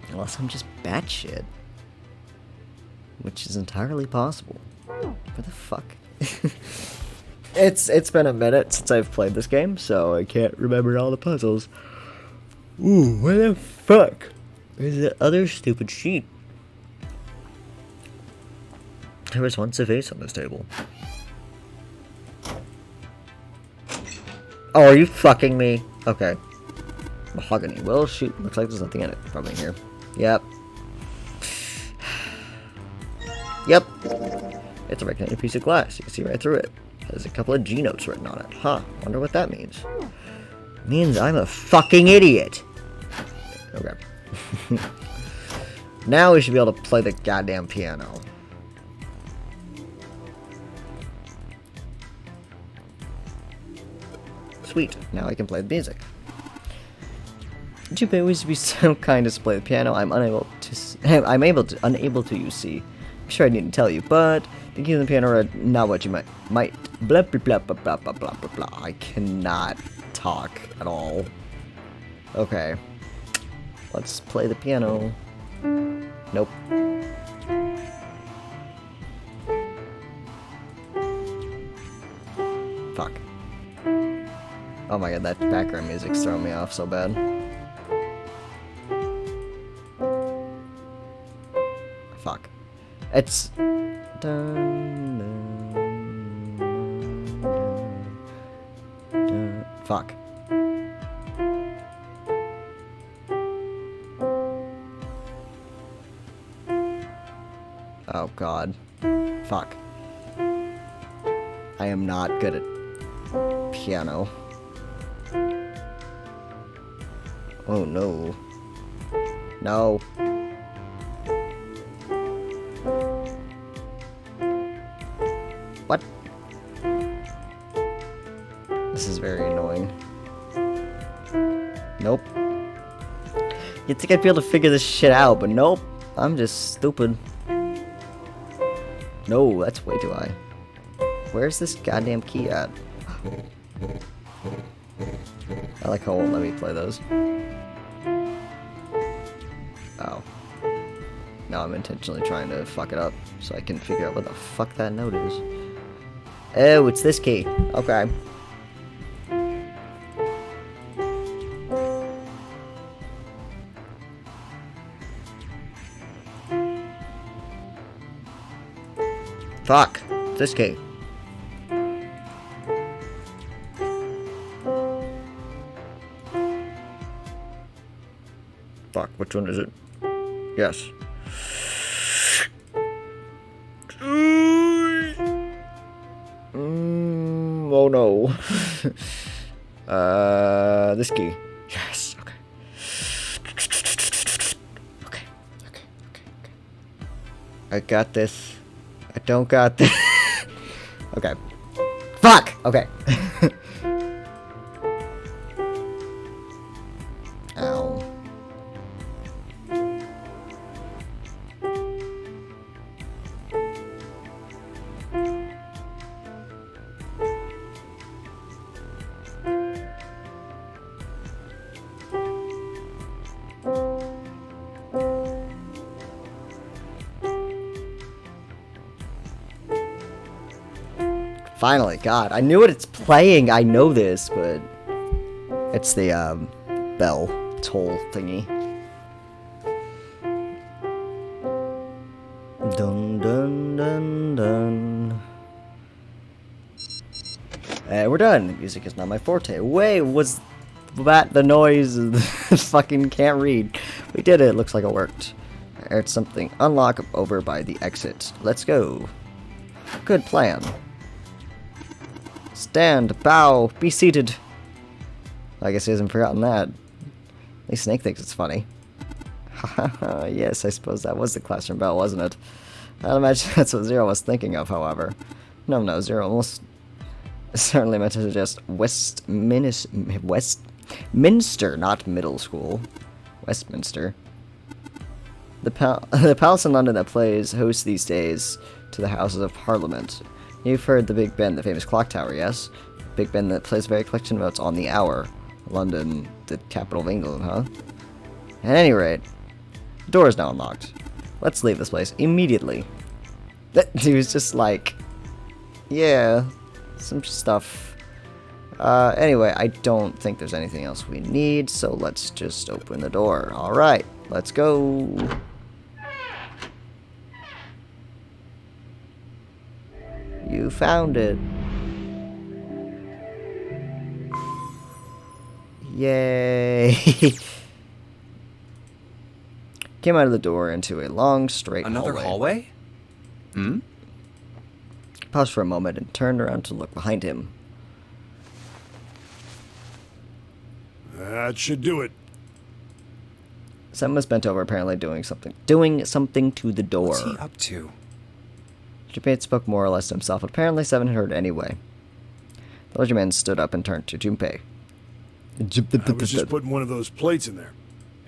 Speaker 1: Unless I'm just batshit. Which is entirely possible. What the fuck? It's been a minute since I've played this game, so I can't remember all the puzzles. Ooh, where the fuck is the other stupid sheet? There was once a vase on this table. Oh, are you fucking me? Okay. Mahogany. Well, shoot. Looks like there's nothing in it. Probably in here. Yep. Yep. It's a rectangular piece of glass. You can see right through it. There's a couple of G notes written on it. Huh. Wonder what that means. It means I'm a fucking idiot. Okay. Now we should be able to play the goddamn piano. Sweet. Now I can play the music. Junpei always be so kind to play the piano. I'm unable to. Unable to. You see, I'm sure I needn't tell you, but the keys on the piano are not what you might. Blah blah blah blah blah blah blah blah blah. I cannot talk at all. Okay, let's play the piano. Nope. Fuck. Oh my god, that background music's throwing me off so bad. Fuck. It's... Dun, dun, dun, dun. Fuck. Oh god. Fuck. I am not good at piano. Oh no. No. What? This is very annoying. Nope. You'd think I'd be able to figure this shit out, but nope. I'm just stupid. No, that's way too high. Where's this goddamn key at? I like how it won't let me play those. Oh. Now I'm intentionally trying to fuck it up so I can figure out what the fuck that note is. Oh, it's this key. Okay. Fuck. It's this key. Fuck, which one is it? Yes. Oh no. This key. Yes, okay. Okay. I got this. I don't got this. Okay. Fuck! Okay. Ow. Finally, God, I knew what it's playing. I know this, but it's the bell toll thingy. Dun dun dun dun. And we're done. Music is not my forte. Wait, was that the noise? Fucking can't read. We did it. Looks like it worked. I heard something. Unlock over by the exit. Let's go. Good plan. Stand, bow, be seated. I guess he hasn't forgotten that. At least Snake thinks it's funny. Haha, yes, I suppose that was the classroom bell, wasn't it? I'd imagine that's what Zero was thinking of, however. No, Zero almost certainly meant to suggest Westminster, not middle school. Westminster. The palace in London that plays host these days to the Houses of Parliament. You've heard the Big Ben, the famous clock tower, yes? Big Ben that plays very collection notes on the hour. London, the capital of England, huh? At any rate, the door is now unlocked. Let's leave this place immediately. He was just like, yeah, some stuff. Anyway, I don't think there's anything else we need, so let's just open the door. Alright, let's go. You found it. Yay. Came out of the door into a long, straight
Speaker 4: Another hallway? Hmm?
Speaker 1: Paused for a moment and turned around to look behind him.
Speaker 5: That should do it.
Speaker 1: Someone was bent over, apparently doing something to the door.
Speaker 4: What's he up to?
Speaker 1: Junpei spoke more or less to himself, but apparently Seven had heard anyway. The older man stood up and turned to Junpei.
Speaker 5: I was just putting one of those plates in there.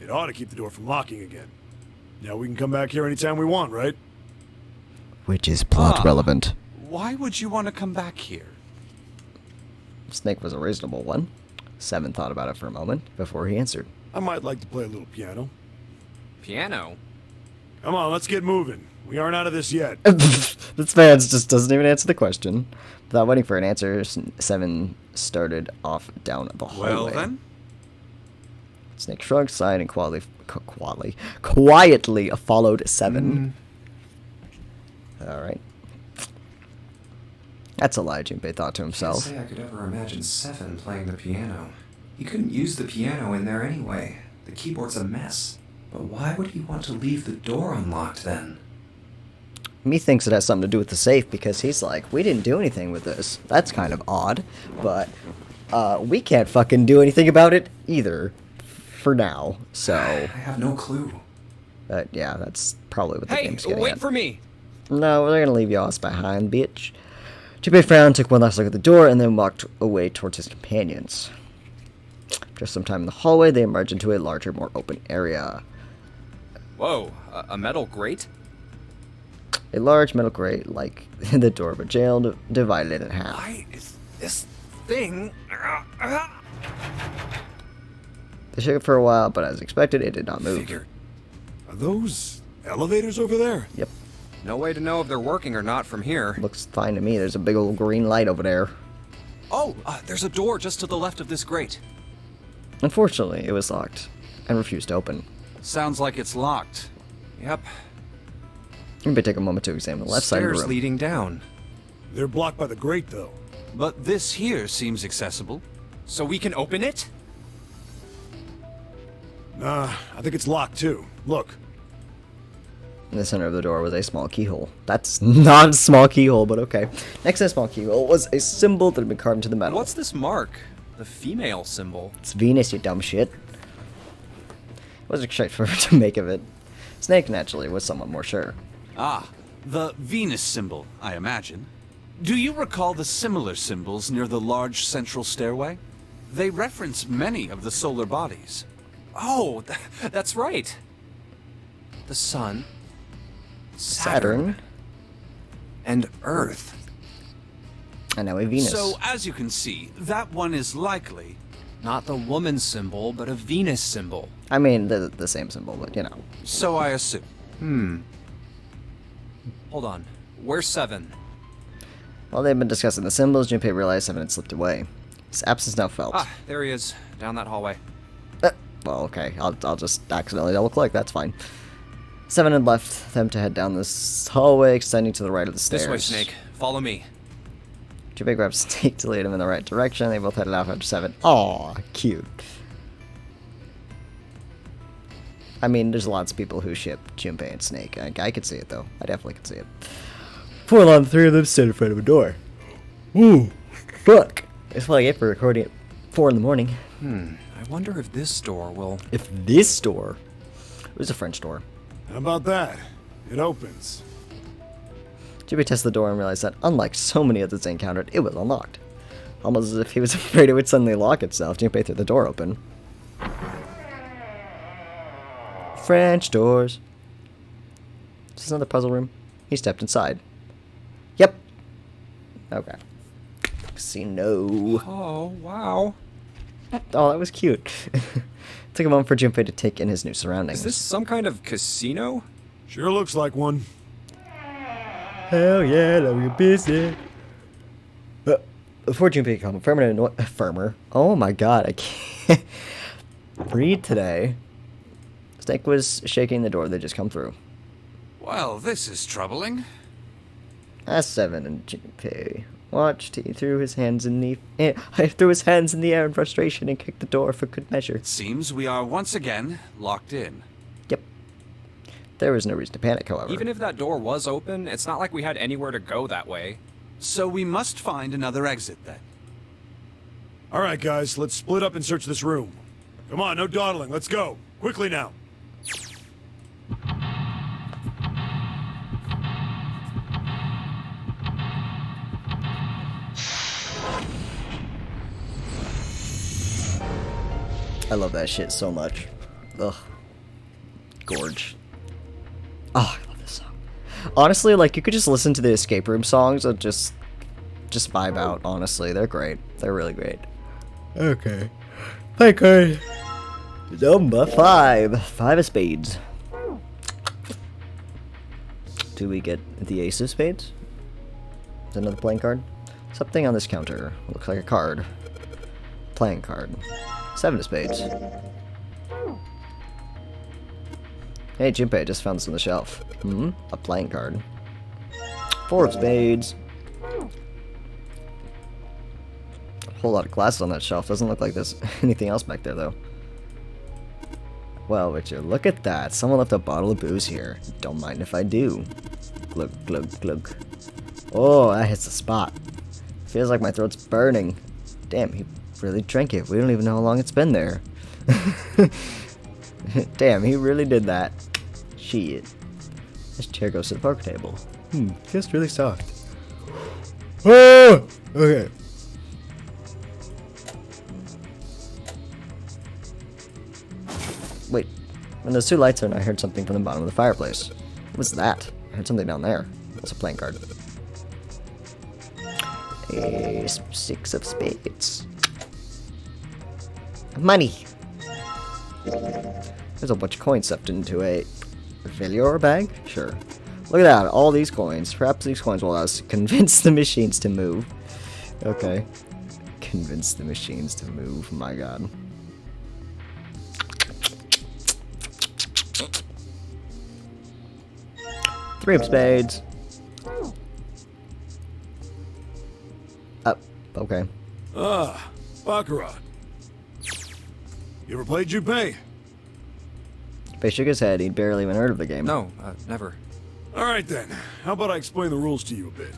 Speaker 5: It ought to keep the door from locking again. Now we can come back here anytime we want, right?
Speaker 1: Which is plot relevant.
Speaker 6: Why would you want to come back here?
Speaker 1: Snake was a reasonable one. Seven thought about it for a moment before he answered.
Speaker 5: I might like to play a little piano.
Speaker 4: Piano?
Speaker 5: Come on, let's get moving. We aren't out of this yet.
Speaker 1: This man just doesn't even answer the question. Without waiting for an answer, Seven started off down the hallway.
Speaker 6: Well then.
Speaker 1: Snake shrugged, sighed, and quietly followed Seven. All right. That's a lie, Junpei thought to himself.
Speaker 9: Can't say I could ever imagine Seven playing the piano. He couldn't use the piano in there anyway. The keyboard's a mess. But why would he want to leave the door unlocked then?
Speaker 1: Me thinks it has something to do with the safe because he's like, we didn't do anything with this. That's kind of odd, but we can't fucking do anything about it either for now. So
Speaker 9: I have no clue.
Speaker 1: yeah, that's probably what the
Speaker 4: Hey,
Speaker 1: game's getting
Speaker 4: wait
Speaker 1: at.
Speaker 4: for me!
Speaker 1: No, they're gonna leave you all behind, bitch. Junpei frowned, took one last look at the door, and then walked away towards his companions. After some time in the hallway, they emerged into a larger, more open area.
Speaker 4: Whoa, a metal grate?
Speaker 1: A large metal grate, like the door of a jail, divided it in half.
Speaker 4: Why is this thing...
Speaker 1: They shook it for a while, but as expected, it did not move.
Speaker 4: Figured.
Speaker 5: Are those elevators over there?
Speaker 1: Yep,
Speaker 4: No way to know if they're working or not from here.
Speaker 1: looks fine to me. There's a big old green light over there.
Speaker 6: Oh, there's a door just to the left of this grate.
Speaker 1: Unfortunately, it was locked and refused to open.
Speaker 6: Sounds like it's locked.
Speaker 4: Yep.
Speaker 1: You may take a moment to examine the left side of the
Speaker 4: Stairs
Speaker 1: room.
Speaker 4: leading down.
Speaker 5: They're blocked by the grate, though.
Speaker 6: But this here seems accessible.
Speaker 4: So we can open it?
Speaker 5: Nah, I think it's locked, too. Look.
Speaker 1: In the center of the door was a small keyhole. That's not a small keyhole, but okay. Next to the small keyhole was a symbol that had been carved into the metal.
Speaker 4: What's this mark? The female symbol.
Speaker 1: It's Venus, you dumb shit. Wasn't expected for her to make of it. Snake, naturally, was somewhat more sure.
Speaker 6: Ah, the Venus symbol, I imagine. Do you recall the similar symbols near the large central stairway? They reference many of the solar bodies.
Speaker 4: Oh, that's right. The sun.
Speaker 1: Saturn.
Speaker 4: And Earth.
Speaker 1: And now a Venus.
Speaker 6: So, as you can see, that one is likely...
Speaker 4: Not the woman symbol, but a Venus symbol.
Speaker 1: I mean, the same symbol, but you know.
Speaker 6: So I assume.
Speaker 4: Hold on. Where's Seven?
Speaker 1: While they'd been discussing the symbols, Junpei realized Seven had slipped away. His absence now felt.
Speaker 4: Ah, there he is. Down that hallway.
Speaker 1: Well, okay, I'll just accidentally double-click, that's fine. Seven had left them to head down this hallway, extending to the right of the stairs.
Speaker 4: This way, Snake. Follow me.
Speaker 1: Junpei grabbed Snake to lead him in the right direction. They both headed off after Seven. Aw, cute. I mean, there's lots of people who ship Junpei and Snake. I could see it, though. I definitely could see it. Before long, the three of them stood in front of a door. Ooh, fuck. It's like it for recording at 4 in the morning.
Speaker 4: I wonder if this door will...
Speaker 1: If this door... It was a French door.
Speaker 5: How about that? It opens.
Speaker 1: Junpei tested the door and realized that, unlike so many others they encountered, it was unlocked. Almost as if he was afraid it would suddenly lock itself, Junpei threw the door open. French doors. Is this another puzzle room? He stepped inside. Yep. Okay. Casino.
Speaker 4: Oh, wow.
Speaker 1: Oh, that was cute. Took a moment for Junpei to take in his new surroundings.
Speaker 4: Is this some kind of casino?
Speaker 5: Sure looks like one.
Speaker 1: Hell yeah, that was busy. Before Junpei could come firmer. Oh my god, I can't breathe today. Snake was shaking the door they'd just come through.
Speaker 6: Well, this is troubling.
Speaker 1: S7 and Junpei watched. He threw his hands in the air in frustration and kicked the door for good measure.
Speaker 6: Seems we are once again locked in.
Speaker 1: Yep. There was no reason to panic, however.
Speaker 4: Even if that door was open, it's not like we had anywhere to go that way.
Speaker 6: So we must find another exit then.
Speaker 5: All right, guys, let's split up and search this room. Come on, no dawdling. Let's go. Quickly now.
Speaker 1: I love that shit so much. Ugh. Gorge. Oh, I love this song. Honestly, like, you could just listen to the escape room songs and just vibe out, honestly. They're great. They're really great. Okay. Play card. Number 5. 5 of spades. Do we get the ace of spades? Is that another playing card? Something on this counter. Looks like a card. Playing card. 7 of spades. Hey, Junpei, I just found this on the shelf. A playing card. 4 of spades. A whole lot of glasses on that shelf. Doesn't look like there's anything else back there, though. Well, Richard, look at that. Someone left a bottle of booze here. Don't mind if I do. Glug, glug, glug. Oh, that hits the spot. Feels like my throat's burning. Damn, he really drank it. We don't even know how long it's been there. Damn, he really did that. Shit. This chair goes to the poker table. Feels really soft. Oh! Okay. Wait. When those 2 lights on, I heard something from the bottom of the fireplace. What was that? I heard something down there. What's a playing card? A 6 of spades. Money! There's a bunch of coins stuffed into a Velior bag? Sure. Look at that, all these coins. Perhaps these coins will allow us to convince the machines to move. Okay. Convince the machines to move, my god. Three of spades. Okay.
Speaker 5: Ah, Baccarat. You ever played Junpei?
Speaker 1: Junpei shook his head. He'd barely even heard of the game.
Speaker 4: No, never.
Speaker 5: Alright then, how about I explain the rules to you a bit?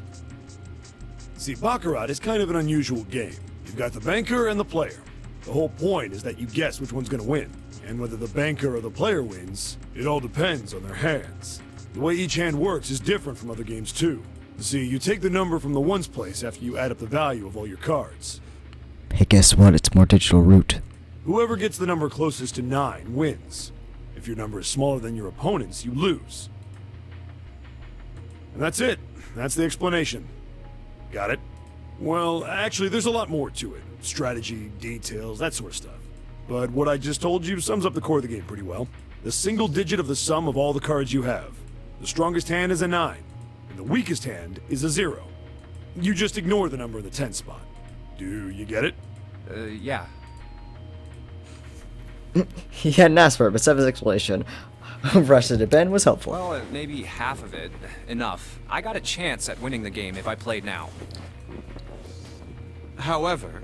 Speaker 5: See, Baccarat is kind of an unusual game. You've got the banker and the player. The whole point is that you guess which one's gonna win. And whether the banker or the player wins, it all depends on their hands. The way each hand works is different from other games too. See, you take the number from the ones place after you add up the value of all your cards.
Speaker 1: Hey, guess what? It's more Digital Root.
Speaker 5: Whoever gets the number closest to 9 wins. If your number is smaller than your opponent's, you lose. And that's it. That's the explanation. Got it? Well, actually, there's a lot more to it. Strategy, details, that sort of stuff. But what I just told you sums up the core of the game pretty well. The single digit of the sum of all the cards you have. The strongest hand is a 9, and the weakest hand is a 0. You just ignore the number in the 10 spot. Do you get it?
Speaker 4: Yeah.
Speaker 1: He hadn't asked for it, but Seven's explanation of Russia to Ben was helpful.
Speaker 4: Well, maybe half of it. Enough. I got a chance at winning the game if I played now.
Speaker 6: However,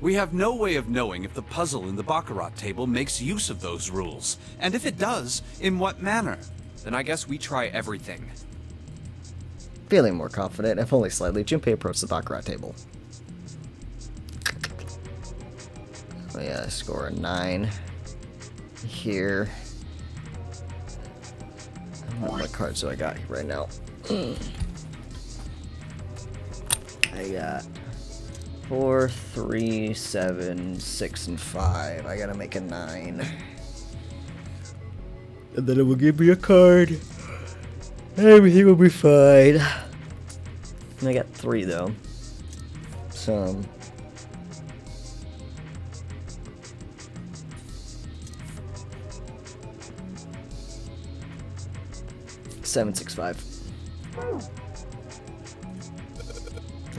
Speaker 6: we have no way of knowing if the puzzle in the Baccarat table makes use of those rules, and if it does, in what manner.
Speaker 4: Then I guess we try everything.
Speaker 1: Feeling more confident, if only slightly, Junpei approached the Baccarat table. Oh yeah, score a 9. Here. What cards do I got right now? I got 4, 3, 7, 6, and 5. I gotta make a 9. And then it will give me a card. Everything will be fine. And I got 3 though. So 7, 6, 5.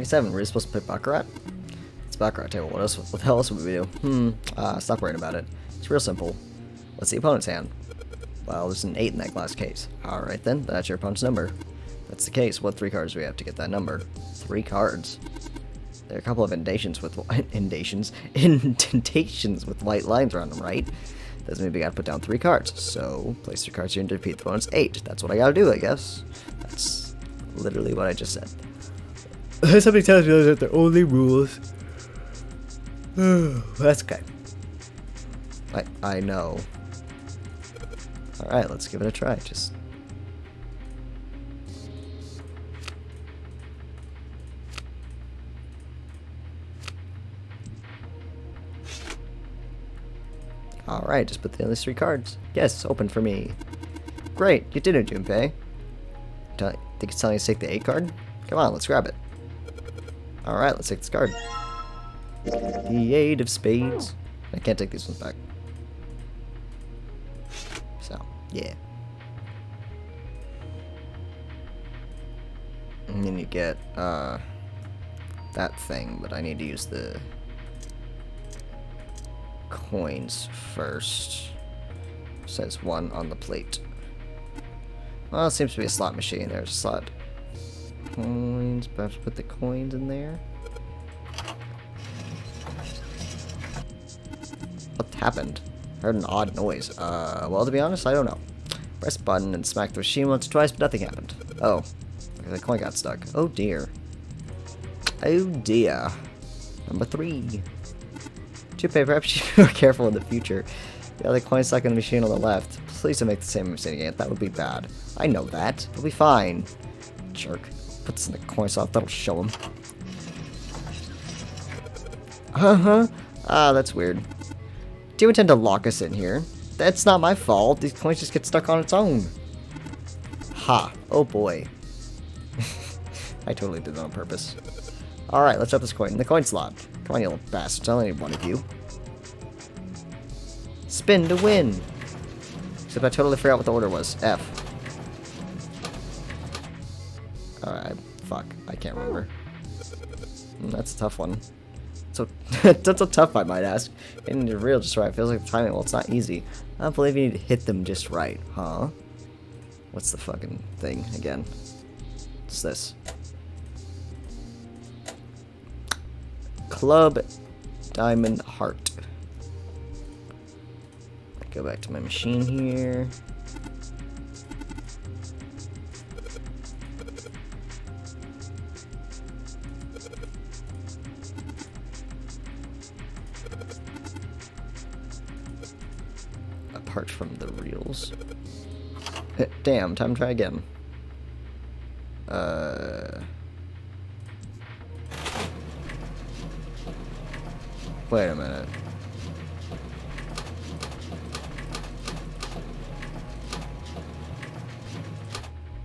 Speaker 1: 7. We're supposed to play Baccarat? It's Baccarat table. What else? What the hell else would we do? Stop worrying about it. It's real simple. What's the opponent's hand? Well, there's an 8 in that glass case. Alright then, that's your opponent's number. That's the case. What 3 cards do we have to get that number? 3 cards. There are a couple of indentations with indentations with white lines around them, right? Doesn't mean we gotta put down 3 cards. So, place 3 cards here and defeat the opponent's 8. That's what I gotta do, I guess. That's literally what I just said. Somebody tells me those are the only rules. That's okay. I know. Alright, let's give it a try. Just... Alright, just put the other 3 cards. Yes, open for me. Great, you did it, Junpei. Think it's telling you to take the 8 card? Come on, let's grab it. Alright, let's take this card. The 8 of spades. I can't take these ones back. So, yeah. And then you get, that thing, but I need to use the coins first. Says 1 on the plate. Well, it seems to be a slot machine. There's a slot. Coins, perhaps put the coins in there. What happened? Heard an odd noise. Well, to be honest, I don't know. Press button and smack the machine once or twice, but nothing happened. Oh, the coin got stuck. Oh dear. Oh dear. Number 3. Junpei, perhaps you should be more careful in the future. The other coin stuck in the machine on the left. Please don't make the same mistake again. That would be bad. I know that. It'll be fine. Jerk. Put this in the coin slot. That'll show him. Uh-huh. Ah, that's weird. Do you intend to lock us in here? That's not my fault. These coins just get stuck on its own. Ha. Oh boy. I totally did that on purpose. Alright, let's drop this coin in the coin slot. Come on, you little bastards. I only need one of you. Spin to win. Except I totally forgot what the order was. F. Alright, fuck. I can't remember. That's a tough one. So that's a tough, I might ask. Hitting the reel just right feels like the timing. Well, it's not easy. I don't believe you need to hit them just right, huh? What's the fucking thing again? What's this? Club Diamond Heart. Go back to my machine here. Apart from the reels. Damn, time to try again. Wait a minute.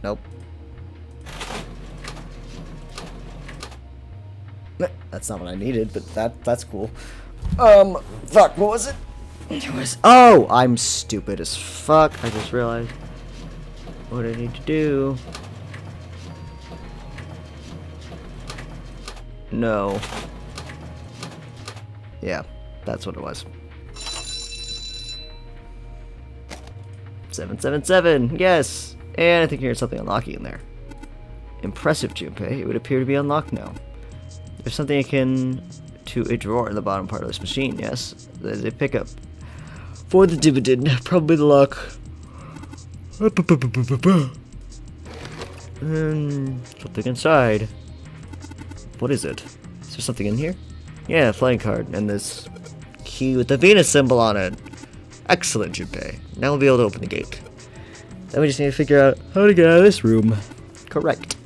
Speaker 1: Nope. That's not what I needed, but that's cool. Fuck, what was it? It was, oh, I'm stupid as fuck. I just realized what I need to do. No. Yeah, that's what it was. 777, yes! And I think here's something unlocking in there. Impressive, Junpei. It would appear to be unlocked now. There's something akin to a drawer in the bottom part of this machine, yes? There's a pickup. For the dividend, probably the lock. Something inside. What is it? Is there something in here? Yeah, playing card, and this key with the Venus symbol on it. Excellent, Junpei. Now we'll be able to open the gate. Then we just need to figure out how to get out of this room. Correct.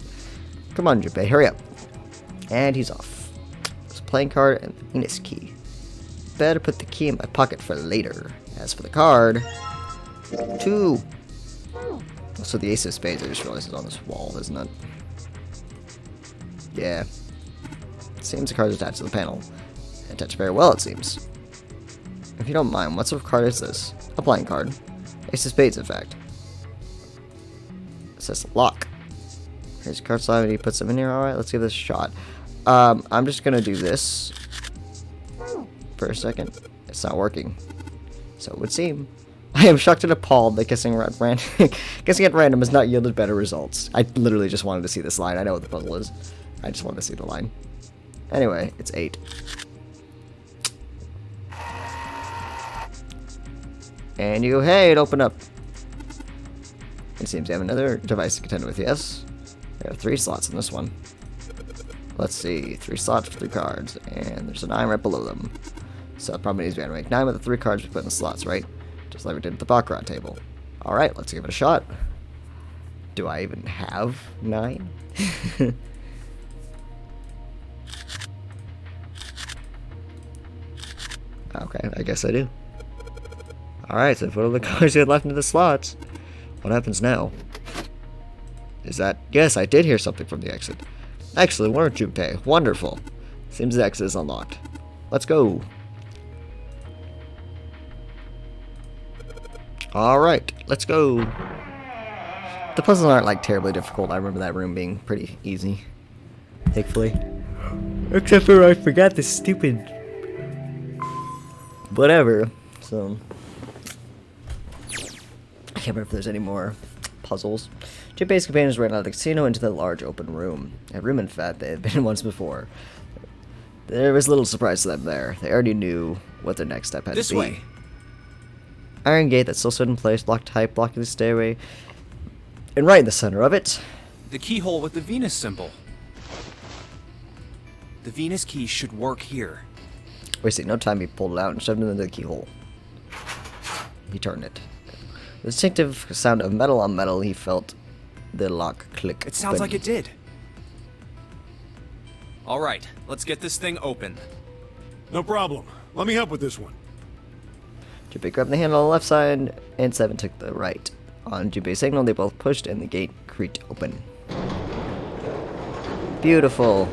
Speaker 1: Come on, Junpei, hurry up. And he's off. There's a playing card and the Venus key. Better put the key in my pocket for later. As for the card, 2. So the ace of spades, I just realized, is on this wall, isn't it? Yeah. Seems the card is attached to the panel. Attached very well, it seems. If you don't mind, what sort of card is this? A playing card. Ace of spades, in fact. It says lock. Here's a card slot, and he puts them in here. Alright, let's give this a shot. I'm just gonna do this for a second. It's not working. So it would seem. I am shocked and appalled that guessing at random has not yielded better results. I literally just wanted to see this line. I know what the puzzle is. I just wanted to see the line. Anyway, it's 8. And you go, hey, it opened up. It seems you have another device to contend with, yes? There are 3 slots in this one. Let's see, 3 slots for 3 cards, and there's a 9 right below them. So it probably needs to be make 9 with the 3 cards we put in the slots, right? Just like we did at the Baccarat table. Alright, let's give it a shot. Do I even have 9? Okay, I guess I do. Alright, so put all the cards you had left into the slots. What happens now? Is that... Yes, I did hear something from the exit. Excellent work, Junpei. Wonderful. Seems the exit is unlocked. Let's go. Alright, let's go. The puzzles aren't like terribly difficult. I remember that room being pretty easy. Thankfully. Except for I forgot the stupid... whatever. So... I can't remember if there's any more puzzles. Junpei's companions ran out of the casino into the large open room. A room, in fact, they had been in once before. There was little surprise to them there. They already knew what their next step had to be.
Speaker 4: This way.
Speaker 1: Iron gate that still stood in place, blocked tight, blocking the stairway. And right in the center of it...
Speaker 4: The keyhole with the Venus symbol. The Venus key should work here.
Speaker 1: Wasting no time, he pulled it out and shoved it into the keyhole. He turned it. The distinctive sound of metal on metal, he felt the lock click.
Speaker 4: It sounds like it did. Alright, let's get this thing open.
Speaker 5: No problem. Let me help with this one.
Speaker 1: Junpei grabbed the handle on the left side, and Seven took the right. On Junpei's signal, they both pushed, and the gate creaked open. Beautiful.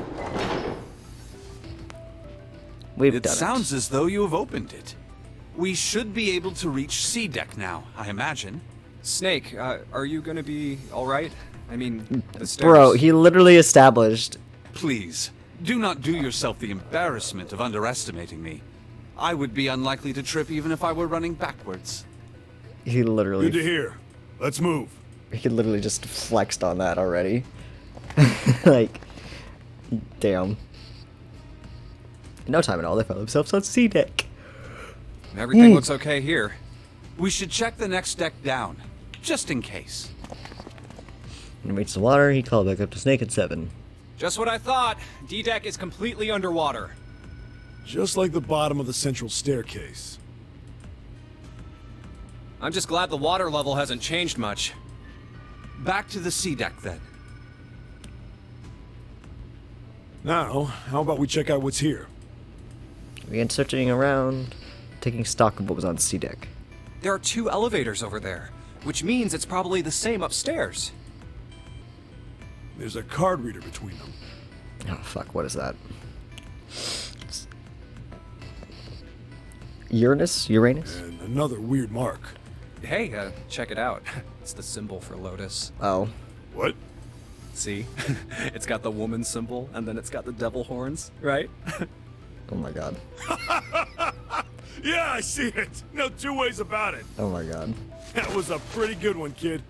Speaker 1: We've
Speaker 6: It
Speaker 1: done
Speaker 6: sounds
Speaker 1: it.
Speaker 6: as though you have opened it. We should be able to reach C deck now, I imagine.
Speaker 4: Snake, are you gonna be alright? I mean, the stairs.
Speaker 1: Bro, he literally established...
Speaker 6: Please, do not do yourself the embarrassment of underestimating me. I would be unlikely to trip even if I were running backwards.
Speaker 1: He literally...
Speaker 5: Good to hear. Let's move.
Speaker 1: He literally just flexed on that already. Like, damn. In no time at all, they found themselves on C deck.
Speaker 4: Everything looks okay here.
Speaker 6: We should check the next deck down, just in case.
Speaker 1: When he reached the water, he called back up to Snake and Seven.
Speaker 4: Just what I thought. D-deck is completely underwater.
Speaker 5: Just like the bottom of the central staircase.
Speaker 4: I'm just glad the water level hasn't changed much.
Speaker 6: Back to the C deck then.
Speaker 5: Now, how about we check out what's here?
Speaker 1: We began searching around, taking stock of what was on C deck.
Speaker 4: There are 2 elevators over there, which means it's probably the same upstairs.
Speaker 5: There's a card reader between them.
Speaker 1: Oh fuck, what is that? Uranus? Uranus?
Speaker 5: And another weird mark.
Speaker 4: Hey, check it out. It's the symbol for Lotus.
Speaker 1: Oh.
Speaker 5: What?
Speaker 4: See? It's got the woman symbol, and then it's got the devil horns, right?
Speaker 1: Oh my god.
Speaker 5: Yeah, I see it. No two ways about it.
Speaker 1: Oh my god.
Speaker 5: That was a pretty good one, kid.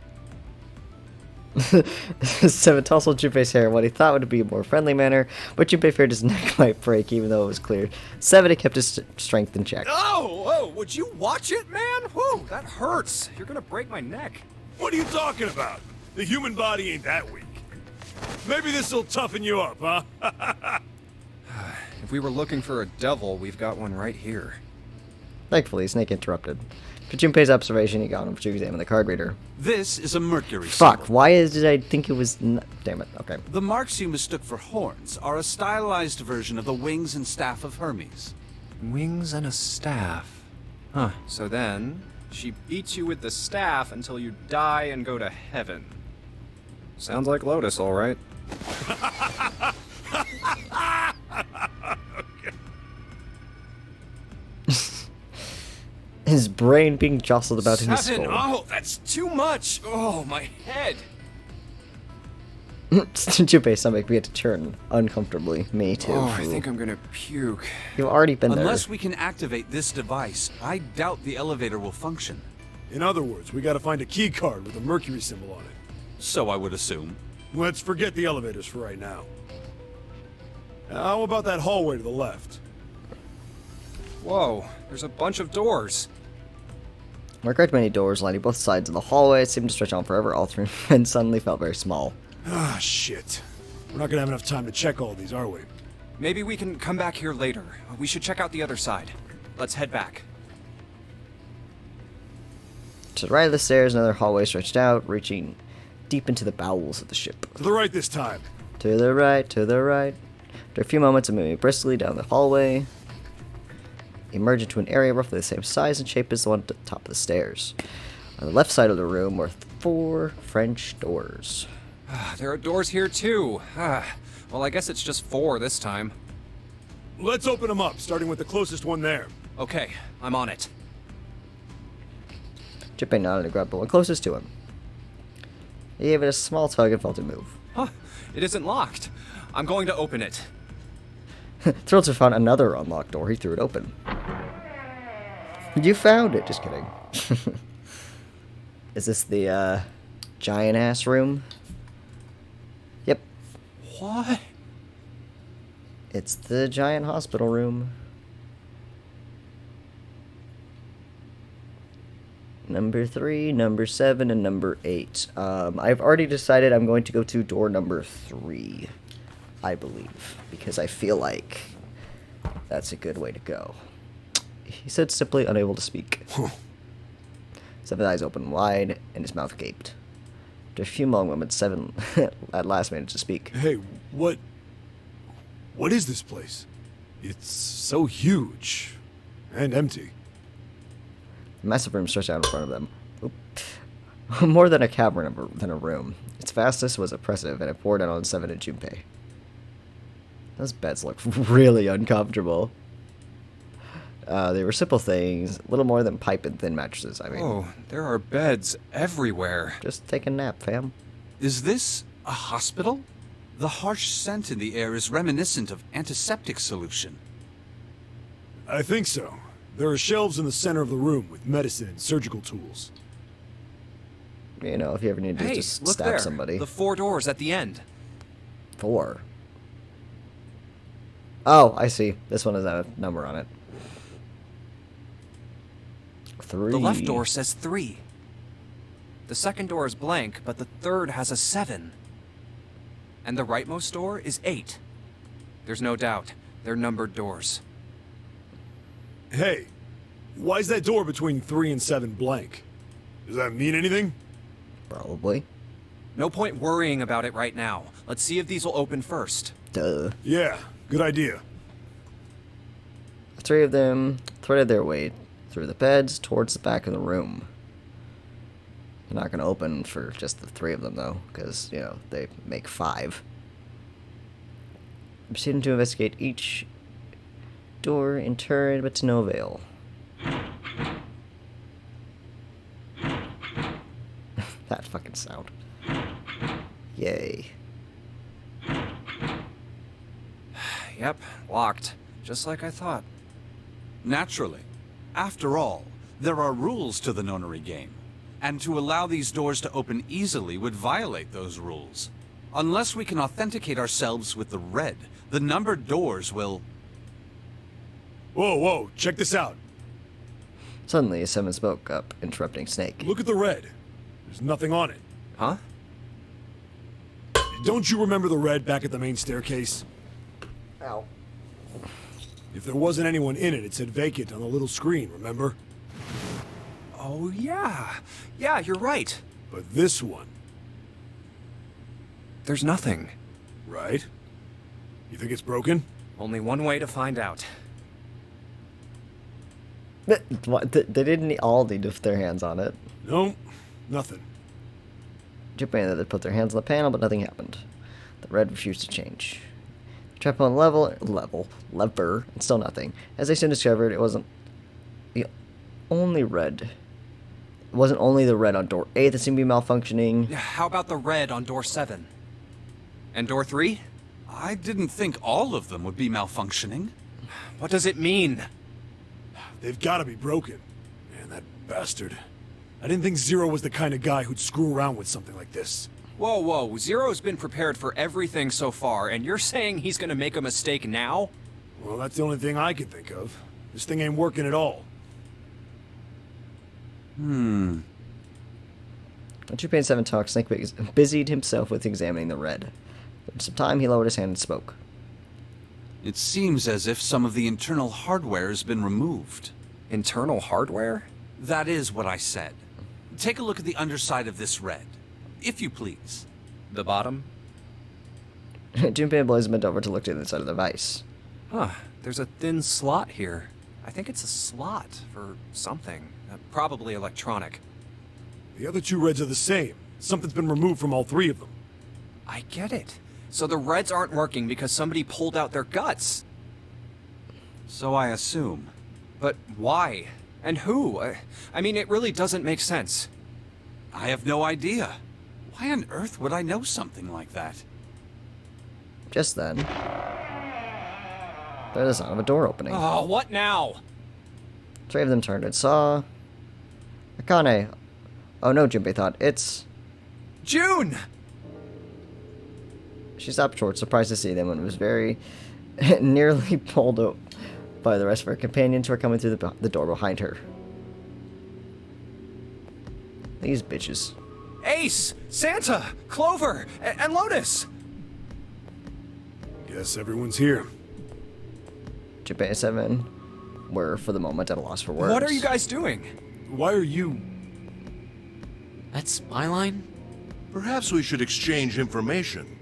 Speaker 1: Seven tousled Junpei's hair in what he thought would be a more friendly manner, but Junpei feared his neck might break even though it was clear. Seven had kept his strength in check.
Speaker 4: Oh, would you watch it, man? Whew, that hurts. You're gonna break my neck.
Speaker 5: What are you talking about? The human body ain't that weak. Maybe this'll toughen you up, huh?
Speaker 4: If we were looking for a devil, we've got one right here.
Speaker 1: Thankfully, Snake interrupted. To Junpei's observation, he got him to examine the card reader.
Speaker 6: This is a Mercury
Speaker 1: Fuck,
Speaker 6: symbol.
Speaker 1: why did I think it was... Damn it, okay.
Speaker 6: The marks you mistook for horns are a stylized version of the wings and staff of Hermes.
Speaker 4: Wings and a staff. Huh. So then, she beats you with the staff until you die and go to heaven. Sounds like Lotus, all right.
Speaker 1: His brain being jostled about in his
Speaker 4: Seven!
Speaker 1: skull.
Speaker 4: Oh, that's too much! Oh, my head!
Speaker 1: Junpei's stomach began to churn uncomfortably. Me too.
Speaker 4: Oh, I think I'm gonna puke.
Speaker 1: You've already been
Speaker 6: Unless
Speaker 1: there.
Speaker 6: we can activate this device, I doubt the elevator will function.
Speaker 5: In other words, we gotta find a key card with a Mercury symbol on it.
Speaker 6: So I would assume.
Speaker 5: Let's forget the elevators for right now. How about that hallway to the left?
Speaker 4: Whoa, there's a bunch of doors.
Speaker 1: There were quite many doors lining both sides of the hallway. It seemed to stretch on forever. All three men suddenly felt very small.
Speaker 5: Ah, shit. We're not gonna have enough time to check all these, are we?
Speaker 4: Maybe we can come back here later. We should check out the other side. Let's head back.
Speaker 1: To the right of the stairs, another hallway stretched out, reaching deep into the bowels of the ship.
Speaker 5: To the right this time.
Speaker 1: To the right, to the right. After a few moments of moving briskly down the hallway, emerge into an area roughly the same size and shape as the one at the top of the stairs. On the left side of the room were 4 French doors.
Speaker 4: There are doors here too. Well, I guess it's just 4 this time.
Speaker 5: Let's open them up, starting with the closest one there.
Speaker 4: Okay, I'm on it.
Speaker 1: Junpei nodded and grabbed the one closest to him. He gave it a small tug and felt it move.
Speaker 4: Huh, it isn't locked. I'm going to open it.
Speaker 1: Thrilled to find another unlocked door, he threw it open. You found it, just kidding. Is this the, giant-ass room? Yep.
Speaker 4: What?
Speaker 1: It's the giant hospital room. Number 3, number 7, and number 8. I've already decided I'm going to go to door number 3, I believe, because I feel like that's a good way to go. He said, simply unable to speak. Seven's eyes opened wide, and his mouth gaped. After a few long moments, Seven at last managed to speak.
Speaker 5: Hey, what is this place? It's so huge and empty.
Speaker 1: A massive room stretched out in front of them. Oop. More than a cavern than a room. Its vastness was oppressive, and it poured down on Seven and Junpei. Those beds look really uncomfortable. They were simple things, little more than pipe and thin mattresses, I mean.
Speaker 4: Oh, there are beds everywhere.
Speaker 1: Just take a nap, fam.
Speaker 6: Is this a hospital? The harsh scent in the air is reminiscent of antiseptic solution.
Speaker 5: I think so. There are shelves in the center of the room with medicine and surgical tools.
Speaker 1: You know, if you ever need to
Speaker 4: Hey,
Speaker 1: just
Speaker 4: look
Speaker 1: stab
Speaker 4: there.
Speaker 1: somebody.
Speaker 4: The 4 doors at the end.
Speaker 1: 4. Oh, I see. This one has a number on it. 3.
Speaker 4: The left door says 3. The second door is blank, but the third has a 7. And the rightmost door is 8. There's no doubt. They're numbered doors.
Speaker 5: Hey, why is that door between 3 and 7 blank? Does that mean anything?
Speaker 1: Probably.
Speaker 4: No point worrying about it right now. Let's see if these will open first.
Speaker 1: Duh.
Speaker 5: Yeah, good idea.
Speaker 1: The 3 of them threaded their way through the beds towards the back of the room. They're not going to open for just the 3 of them, though, because, you know, they make 5. Proceeding to investigate each door in turn, but to no avail. That fucking sound. Yay.
Speaker 4: Yep, locked. Just like I thought.
Speaker 6: Naturally. After all, there are rules to the nonary game, and to allow these doors to open easily would violate those rules. Unless we can authenticate ourselves with the red, the numbered doors will...
Speaker 5: Whoa, check this out.
Speaker 1: Suddenly, Seven spoke up, interrupting Snake.
Speaker 5: Look at the red. There's nothing on it.
Speaker 4: Huh?
Speaker 5: Don't you remember the red back at the main staircase?
Speaker 1: Ow.
Speaker 5: If there wasn't anyone in it, it said vacant on the little screen, remember?
Speaker 4: Oh, yeah. Yeah, you're right.
Speaker 5: But this one,
Speaker 4: There's nothing.
Speaker 5: right? You think it's broken?
Speaker 4: Only one way to find out.
Speaker 1: What? They didn't all need to put their hands on it.
Speaker 5: No, nothing.
Speaker 1: Junpei and the other put their hands on the panel, but nothing happened. The red refused to change. Trapped on lever, and still nothing. As they soon discovered, it wasn't the only red. It wasn't only the red on door 8 that seemed to be malfunctioning.
Speaker 4: How about the red on door 7? And door 3?
Speaker 6: I didn't think all of them would be malfunctioning.
Speaker 4: What does it mean?
Speaker 5: They've got to be broken. Man, that bastard. I didn't think Zero was the kind of guy who'd screw around with something like this.
Speaker 4: Whoa, Zero's been prepared for everything so far, and you're saying he's gonna make a mistake now?
Speaker 5: Well, that's the only thing I can think of. This thing ain't working at all.
Speaker 1: When Junpei and Seven talked, Snake busied himself with examining the red. After some time, he lowered his hand and spoke.
Speaker 6: It seems as if some of the internal hardware has been removed.
Speaker 4: Internal hardware?
Speaker 6: That is what I said. Take a look at the underside of this red, if you please.
Speaker 4: The bottom?
Speaker 1: Junpei and Blaze bent over to look to the inside of the device.
Speaker 4: Huh, there's a thin slot here. I think it's a slot for something. Probably electronic.
Speaker 5: The other two Reds are the same. Something's been removed from all three of them.
Speaker 4: I get it. So the Reds aren't working because somebody pulled out their guts.
Speaker 6: So I assume.
Speaker 4: But why? And who? I mean, it really doesn't make sense.
Speaker 6: I have no idea. Why on earth would I know something like that?
Speaker 1: Just then, there's the sound of a door opening.
Speaker 4: Oh, what now?
Speaker 1: Three of them turned and saw Akane. Oh no, Junpei thought, it's...
Speaker 4: June!
Speaker 1: She stopped short, surprised to see them, and was very nearly pulled up by the rest of her companions who were coming through the door behind her. These bitches.
Speaker 4: Ace! Santa! Clover! And Lotus!
Speaker 5: Guess everyone's here.
Speaker 1: Junpei and Seven were, for the moment, at a loss for words.
Speaker 4: What are you guys doing?
Speaker 5: Why are you...
Speaker 10: That's my line?
Speaker 2: Perhaps we should exchange information.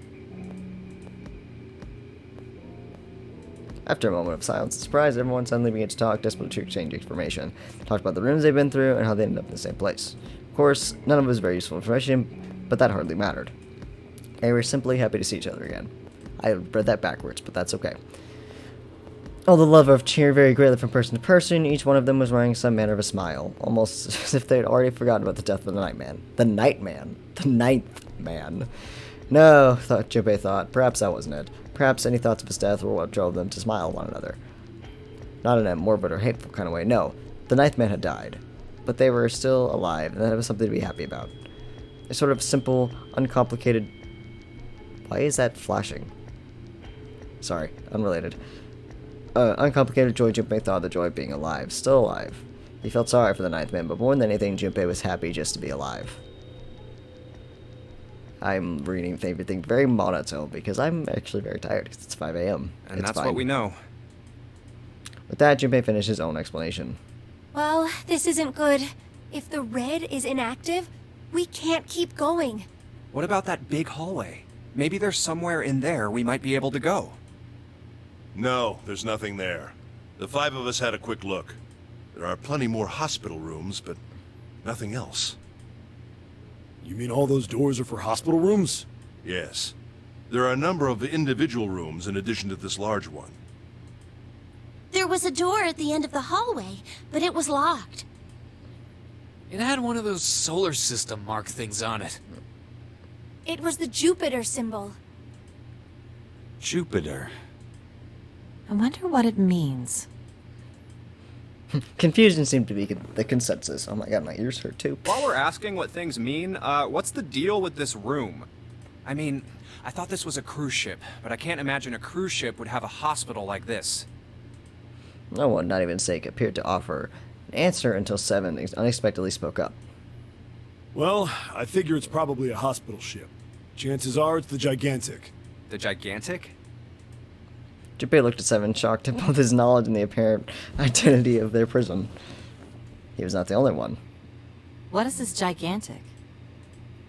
Speaker 1: After a moment of silence and surprise, everyone suddenly began to talk, desperate to exchange information. Talked about the rooms they've been through and how they ended up in the same place. Of course, none of it was very useful information, but that hardly mattered. They were simply happy to see each other again. I read that backwards, but that's okay. All the love of cheer varied greatly from person to person. Each one of them was wearing some manner of a smile, almost as if they had already forgotten about the death of the Nightman. The Nightman. The Ninth Man. No, Junpei thought. Perhaps that wasn't it. Perhaps any thoughts of his death were what drove them to smile at one another. Not in a morbid or hateful kind of way, no. The Ninth Man had died. But they were still alive, and that was something to be happy about. A sort of simple, uncomplicated... Why is that flashing? Sorry, unrelated. Uncomplicated joy Junpei thought of the joy of being alive. Still alive. He felt sorry for the Ninth Man, but more than anything, Junpei was happy just to be alive. I'm reading everything very monotone because I'm actually very tired. It's 5 a.m.
Speaker 4: And
Speaker 1: it's
Speaker 4: that's
Speaker 1: fine.
Speaker 4: what we know.
Speaker 1: With that, Junpei finished his own explanation.
Speaker 3: Well, this isn't good. If the red is inactive, we can't keep going.
Speaker 4: What about that big hallway? Maybe there's somewhere in there we might be able to go.
Speaker 2: No, there's nothing there. The five of us had a quick look. There are plenty more hospital rooms, but nothing else.
Speaker 5: You mean all those doors are for hospital rooms?
Speaker 2: Yes. There are a number of individual rooms in addition to this large one.
Speaker 3: There was a door at the end of the hallway, but it was locked.
Speaker 10: It had one of those solar system mark things on it.
Speaker 3: It was the Jupiter symbol.
Speaker 6: Jupiter.
Speaker 11: I wonder what it means.
Speaker 1: Confusion seemed to be the consensus. Oh my god, my ears hurt too.
Speaker 4: While we're asking what things mean, what's the deal with this room? I mean, I thought this was a cruise ship, but I can't imagine a cruise ship would have a hospital like this.
Speaker 1: No one, not even Sake, appeared to offer an answer until Seven unexpectedly spoke up.
Speaker 5: Well, I figure it's probably a hospital ship. Chances are it's the Gigantic.
Speaker 4: The Gigantic?
Speaker 1: Junpei looked at Seven, shocked at both his knowledge and the apparent identity of their prison. He was not the only one.
Speaker 11: What is this gigantic?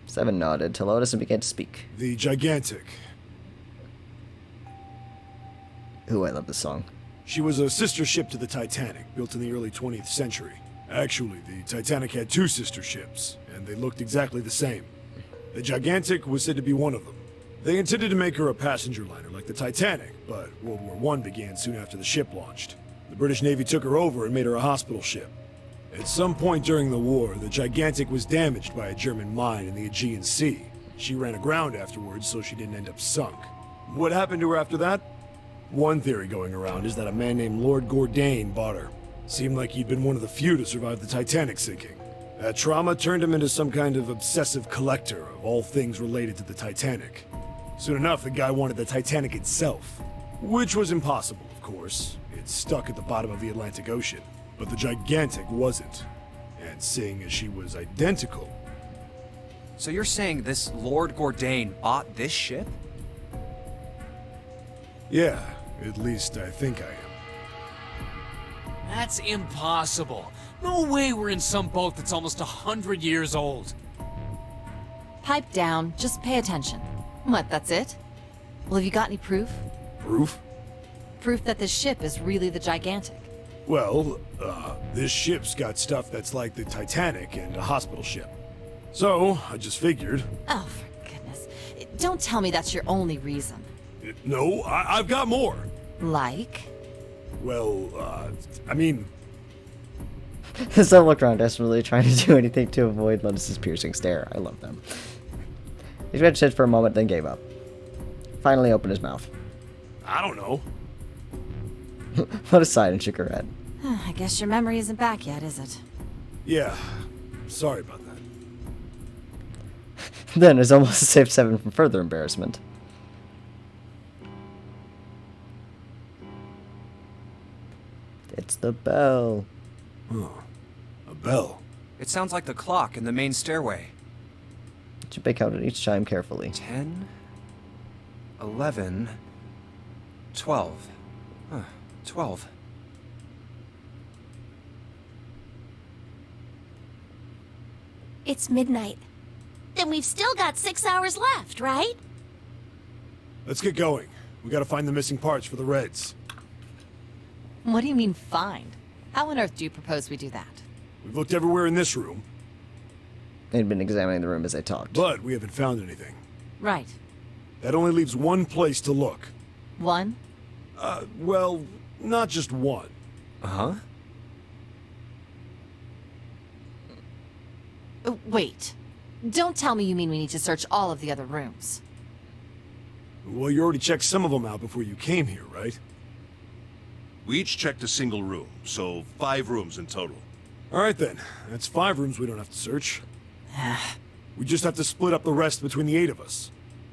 Speaker 1: Seven nodded to Lotus and began to speak.
Speaker 5: The Gigantic.
Speaker 1: Ooh, I love this song.
Speaker 5: She was a sister ship to the Titanic, built in the early 20th century. Actually, the Titanic had two sister ships, and they looked exactly the same. The Gigantic was said to be one of them. They intended to make her a passenger liner like the Titanic, but World War I began soon after the ship launched. The British Navy took her over and made her a hospital ship. At some point during the war, the Gigantic was damaged by a German mine in the Aegean Sea. She ran aground afterwards, so she didn't end up sunk. What happened to her after that? One theory going around is that a man named Lord Gordain bought her. Seemed like he'd been one of the few to survive the Titanic sinking. That trauma turned him into some kind of obsessive collector of all things related to the Titanic. Soon enough, the guy wanted the Titanic itself. Which was impossible, of course. It's stuck at the bottom of the Atlantic Ocean. But the Gigantic wasn't. And seeing as she was identical...
Speaker 4: So you're saying this Lord Gordain bought this ship?
Speaker 5: Yeah, at least I think I am.
Speaker 10: That's impossible. No way we're in some boat that's almost 100 years old.
Speaker 11: Pipe down, just pay attention. What, that's it? Well, have you got any proof?
Speaker 5: Proof?
Speaker 11: Proof that this ship is really the Gigantic.
Speaker 5: Well, this ship's got stuff that's like the Titanic and a hospital ship. So, I just figured...
Speaker 11: Oh, for goodness. Don't tell me that's your only reason.
Speaker 5: No, I've got more.
Speaker 11: Like?
Speaker 5: Well, I mean...
Speaker 1: Some looked around desperately, trying to do anything to avoid Lotus's piercing stare. I love them. He scratched his head for a moment, then gave up. Finally opened his mouth.
Speaker 5: I don't know.
Speaker 1: Lotus sighed and shook her head.
Speaker 11: I guess your memory isn't back yet, is it?
Speaker 5: Yeah, sorry about that.
Speaker 1: Then it was almost saved Seven from further embarrassment. It's the bell.
Speaker 5: Huh. A bell.
Speaker 4: It sounds like the clock in the main stairway.
Speaker 1: Junpei counted each chime carefully.
Speaker 4: 10, 11, 12. Huh, 12.
Speaker 3: It's midnight. Then we've still got 6 hours left, right?
Speaker 5: Let's get going. We gotta find the missing parts for the Reds.
Speaker 11: What do you mean, find? How on earth do you propose we do that?
Speaker 5: We've looked everywhere in this room,
Speaker 1: They'd been examining the room as they talked.
Speaker 5: but we haven't found anything.
Speaker 11: Right.
Speaker 5: That only leaves one place to look.
Speaker 11: One?
Speaker 5: Well, not just one.
Speaker 4: Uh-huh.
Speaker 11: Wait. Don't tell me you mean we need to search all of the other rooms.
Speaker 5: Well, you already checked some of them out before you came here, right?
Speaker 2: We each checked a single room, so 5 rooms in total.
Speaker 5: All right then. That's 5 rooms we don't have to search. We just have to split up the rest between the 8 of us.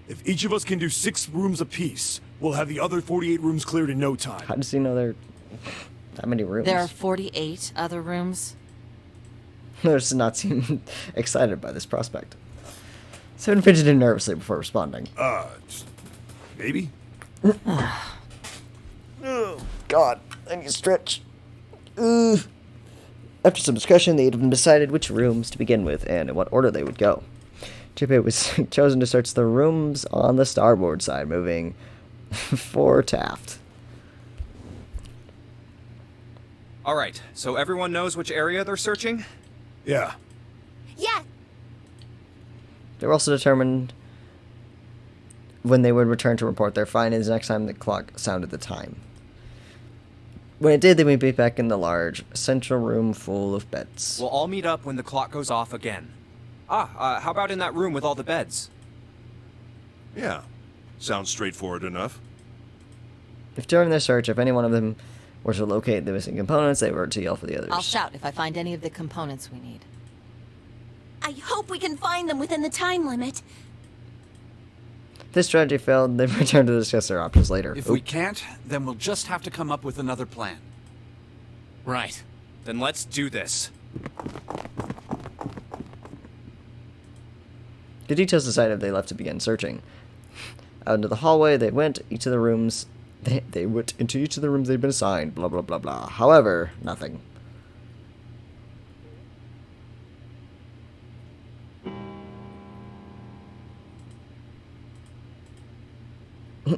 Speaker 5: If each of us can do 6 rooms apiece, we'll have the other 48 rooms cleared in no time.
Speaker 1: How does he know there are that many rooms?
Speaker 11: There are 48 other rooms?
Speaker 1: Lotus did not seem excited by this prospect. Seven fidgeted nervously before responding.
Speaker 5: Maybe?
Speaker 1: Oh, God. I need to stretch. After some discussion, the 8 of them decided which rooms to begin with and in what order they would go. Junpei was chosen to search the rooms on the starboard side, moving forward to aft.
Speaker 4: Alright, so everyone knows which area they're searching?
Speaker 5: Yeah.
Speaker 3: Yeah.
Speaker 1: They were also determined when they would return to report their findings next time the clock sounded the time. When it did, they would be back in the large central room full of beds.
Speaker 4: We'll all meet up when the clock goes off again. How about in that room with all the beds?
Speaker 2: Yeah. Sounds straightforward enough.
Speaker 1: If during their search, if any one of them were to locate the missing components, they were to yell for the others.
Speaker 11: I'll shout if I find any of the components we need.
Speaker 3: I hope we can find them within the time limit.
Speaker 1: If this strategy failed, they returned to discuss their options later.
Speaker 6: If we can't, then we'll just have to come up with another plan.
Speaker 4: Right. Then let's do this.
Speaker 1: The details decided they left to begin searching. Out into the hallway, they went. Each of the rooms, they went into each of the rooms they'd been assigned. Blah blah blah blah. However, nothing.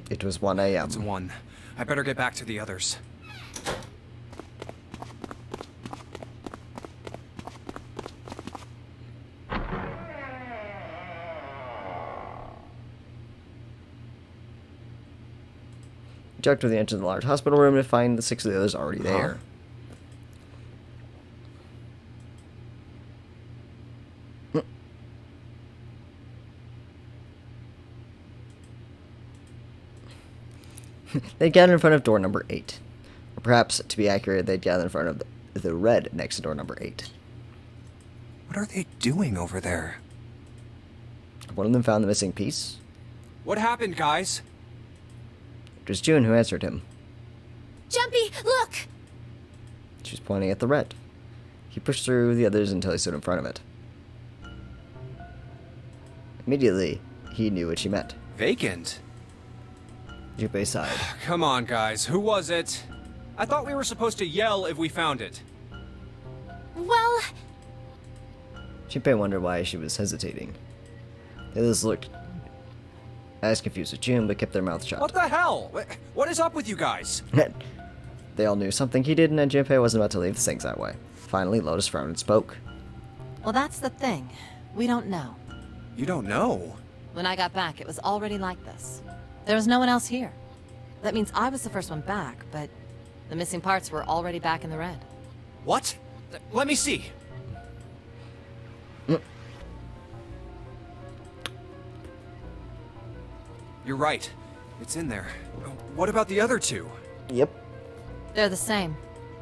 Speaker 1: It was 1 a.m.
Speaker 4: It's 1. I better get back to the others.
Speaker 1: Jerked to the edge of the large hospital room to find the 6 of the others already there. They gathered in front of door number 8. Or perhaps, to be accurate, they'd gather in front of the red next to door number 8.
Speaker 4: What are they doing over there?
Speaker 1: One of them found the missing piece.
Speaker 4: What happened, guys?
Speaker 1: It was June who answered him.
Speaker 3: Jumpy, look!
Speaker 1: She was pointing at the red. He pushed through the others until he stood in front of it. Immediately, he knew what she meant.
Speaker 4: Vacant?
Speaker 1: Junpei sighed.
Speaker 4: Come on, guys. Who was it? I thought we were supposed to yell if we found it.
Speaker 3: Well...
Speaker 1: Junpei wondered why she was hesitating. The others looked as confused as June, but kept their mouths shut.
Speaker 4: What the hell? What is up with you guys?
Speaker 1: They all knew something he didn't, and Junpei wasn't about to leave things that way. Finally, Lotus frowned and spoke.
Speaker 11: Well, that's the thing. We don't know.
Speaker 4: You don't know?
Speaker 11: When I got back, it was already like this. There was no one else here. That means I was the first one back, but the missing parts were already back in the red.
Speaker 4: What? Let me see. You're right. It's in there. What about the other two?
Speaker 1: Yep.
Speaker 11: They're the same.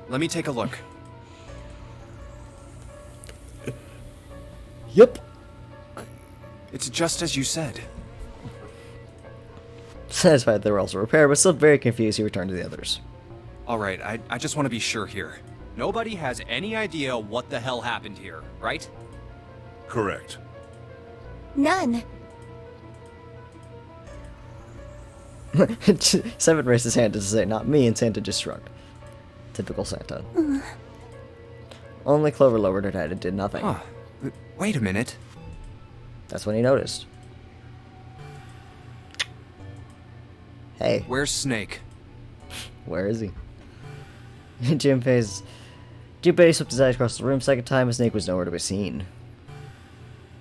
Speaker 4: Let me take a look.
Speaker 1: Yep.
Speaker 4: It's just as you said.
Speaker 1: Satisfied they were also repaired, but still very confused, he returned to the others.
Speaker 4: Alright, I just want to be sure here. Nobody has any idea what the hell happened here, right?
Speaker 2: Correct.
Speaker 3: None.
Speaker 1: Seven raised his hand to say, not me, and Santa just shrugged. Typical Santa. Only Clover lowered her head and did nothing.
Speaker 4: Huh. Wait a minute.
Speaker 1: That's when he noticed. Hey.
Speaker 4: Where's Snake?
Speaker 1: Where is he? Junpei swept his eyes across the room. Second time, Snake was nowhere to be seen.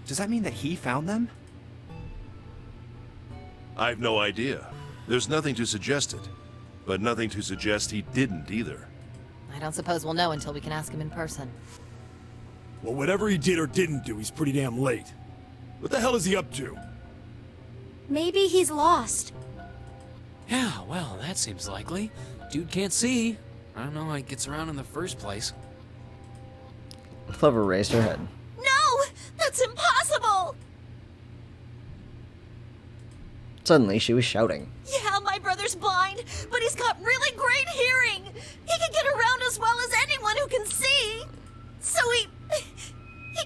Speaker 4: Does that mean that he found them?
Speaker 2: I've no idea. There's nothing to suggest it. But nothing to suggest he didn't either.
Speaker 11: I don't suppose we'll know until we can ask him in person.
Speaker 5: Well, whatever he did or didn't do, he's pretty damn late. What the hell is he up to?
Speaker 3: Maybe he's lost.
Speaker 10: Yeah, well, that seems likely. Dude can't see. I don't know how he gets around in the first place.
Speaker 1: Clover raised her head.
Speaker 3: No! That's impossible!
Speaker 1: Suddenly, she was shouting.
Speaker 3: Yeah, my brother's blind, but he's got really great hearing. He can get around as well as anyone who can see. So he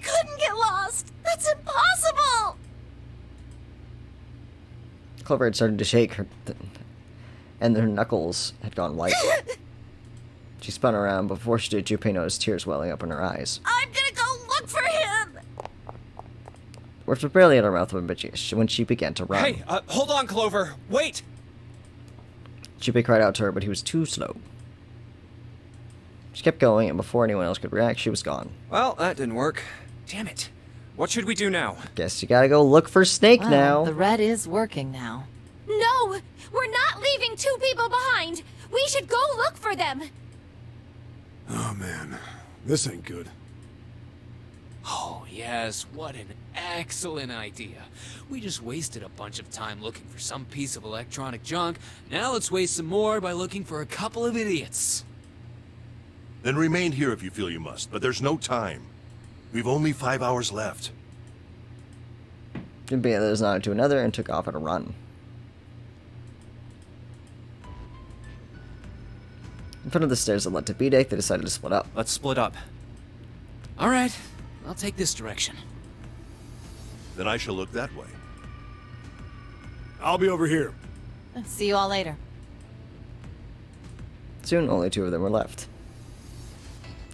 Speaker 3: couldn't get lost. That's impossible!
Speaker 1: Clover had started to shake, and her knuckles had gone white. She spun around. Before she did, Junpei noticed tears welling up in her eyes.
Speaker 3: I'm gonna go look for him!
Speaker 1: Words were barely in her mouth when she began to run.
Speaker 4: Hey, hold on, Clover. Wait!
Speaker 1: Junpei cried out to her, but he was too slow. She kept going, and before anyone else could react, she was gone.
Speaker 4: Well, that didn't work. Damn it. What should we do now?
Speaker 1: Guess you gotta go look for Snake
Speaker 11: Well,
Speaker 1: now.
Speaker 11: the red is working now.
Speaker 3: No! We're not leaving two people behind! We should go look for them!
Speaker 5: Oh, man. This ain't good.
Speaker 10: Oh, yes, what an excellent idea. We just wasted a bunch of time looking for some piece of electronic junk. Now let's waste some more by looking for a couple of idiots.
Speaker 2: Then remain here if you feel you must, but there's no time. We've only 5 hours left.
Speaker 1: Junpei and the others nodded to another and took off at a run. In front of the stairs that led to B-Deck, they decided to split up.
Speaker 4: Let's split up.
Speaker 10: All right, I'll take this direction.
Speaker 2: Then I shall look that way.
Speaker 5: I'll be over here.
Speaker 11: See you all later.
Speaker 1: Soon, only two of them were left.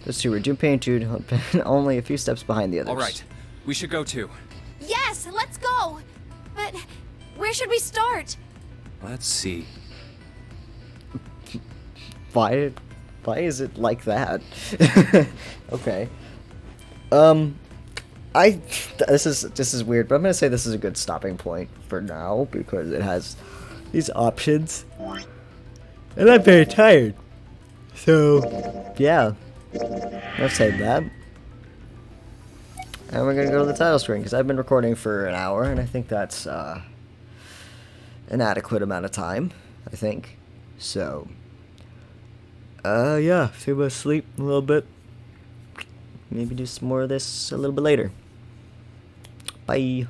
Speaker 1: Those two were Junpei and Jude, only a few steps behind the others.
Speaker 4: All right, we should go too.
Speaker 3: Yes, let's go! But where should we start?
Speaker 4: Let's see.
Speaker 1: Why is it like that? Okay. This is weird, but I'm gonna say this is a good stopping point for now because it has these options, and I'm very tired. So, yeah. I've said that. And we're gonna go to the title screen because I've been recording for an hour, and I think that's an adequate amount of time. I think. So. Yeah, see about sleep a little bit. Maybe do some more of this a little bit later. Bye.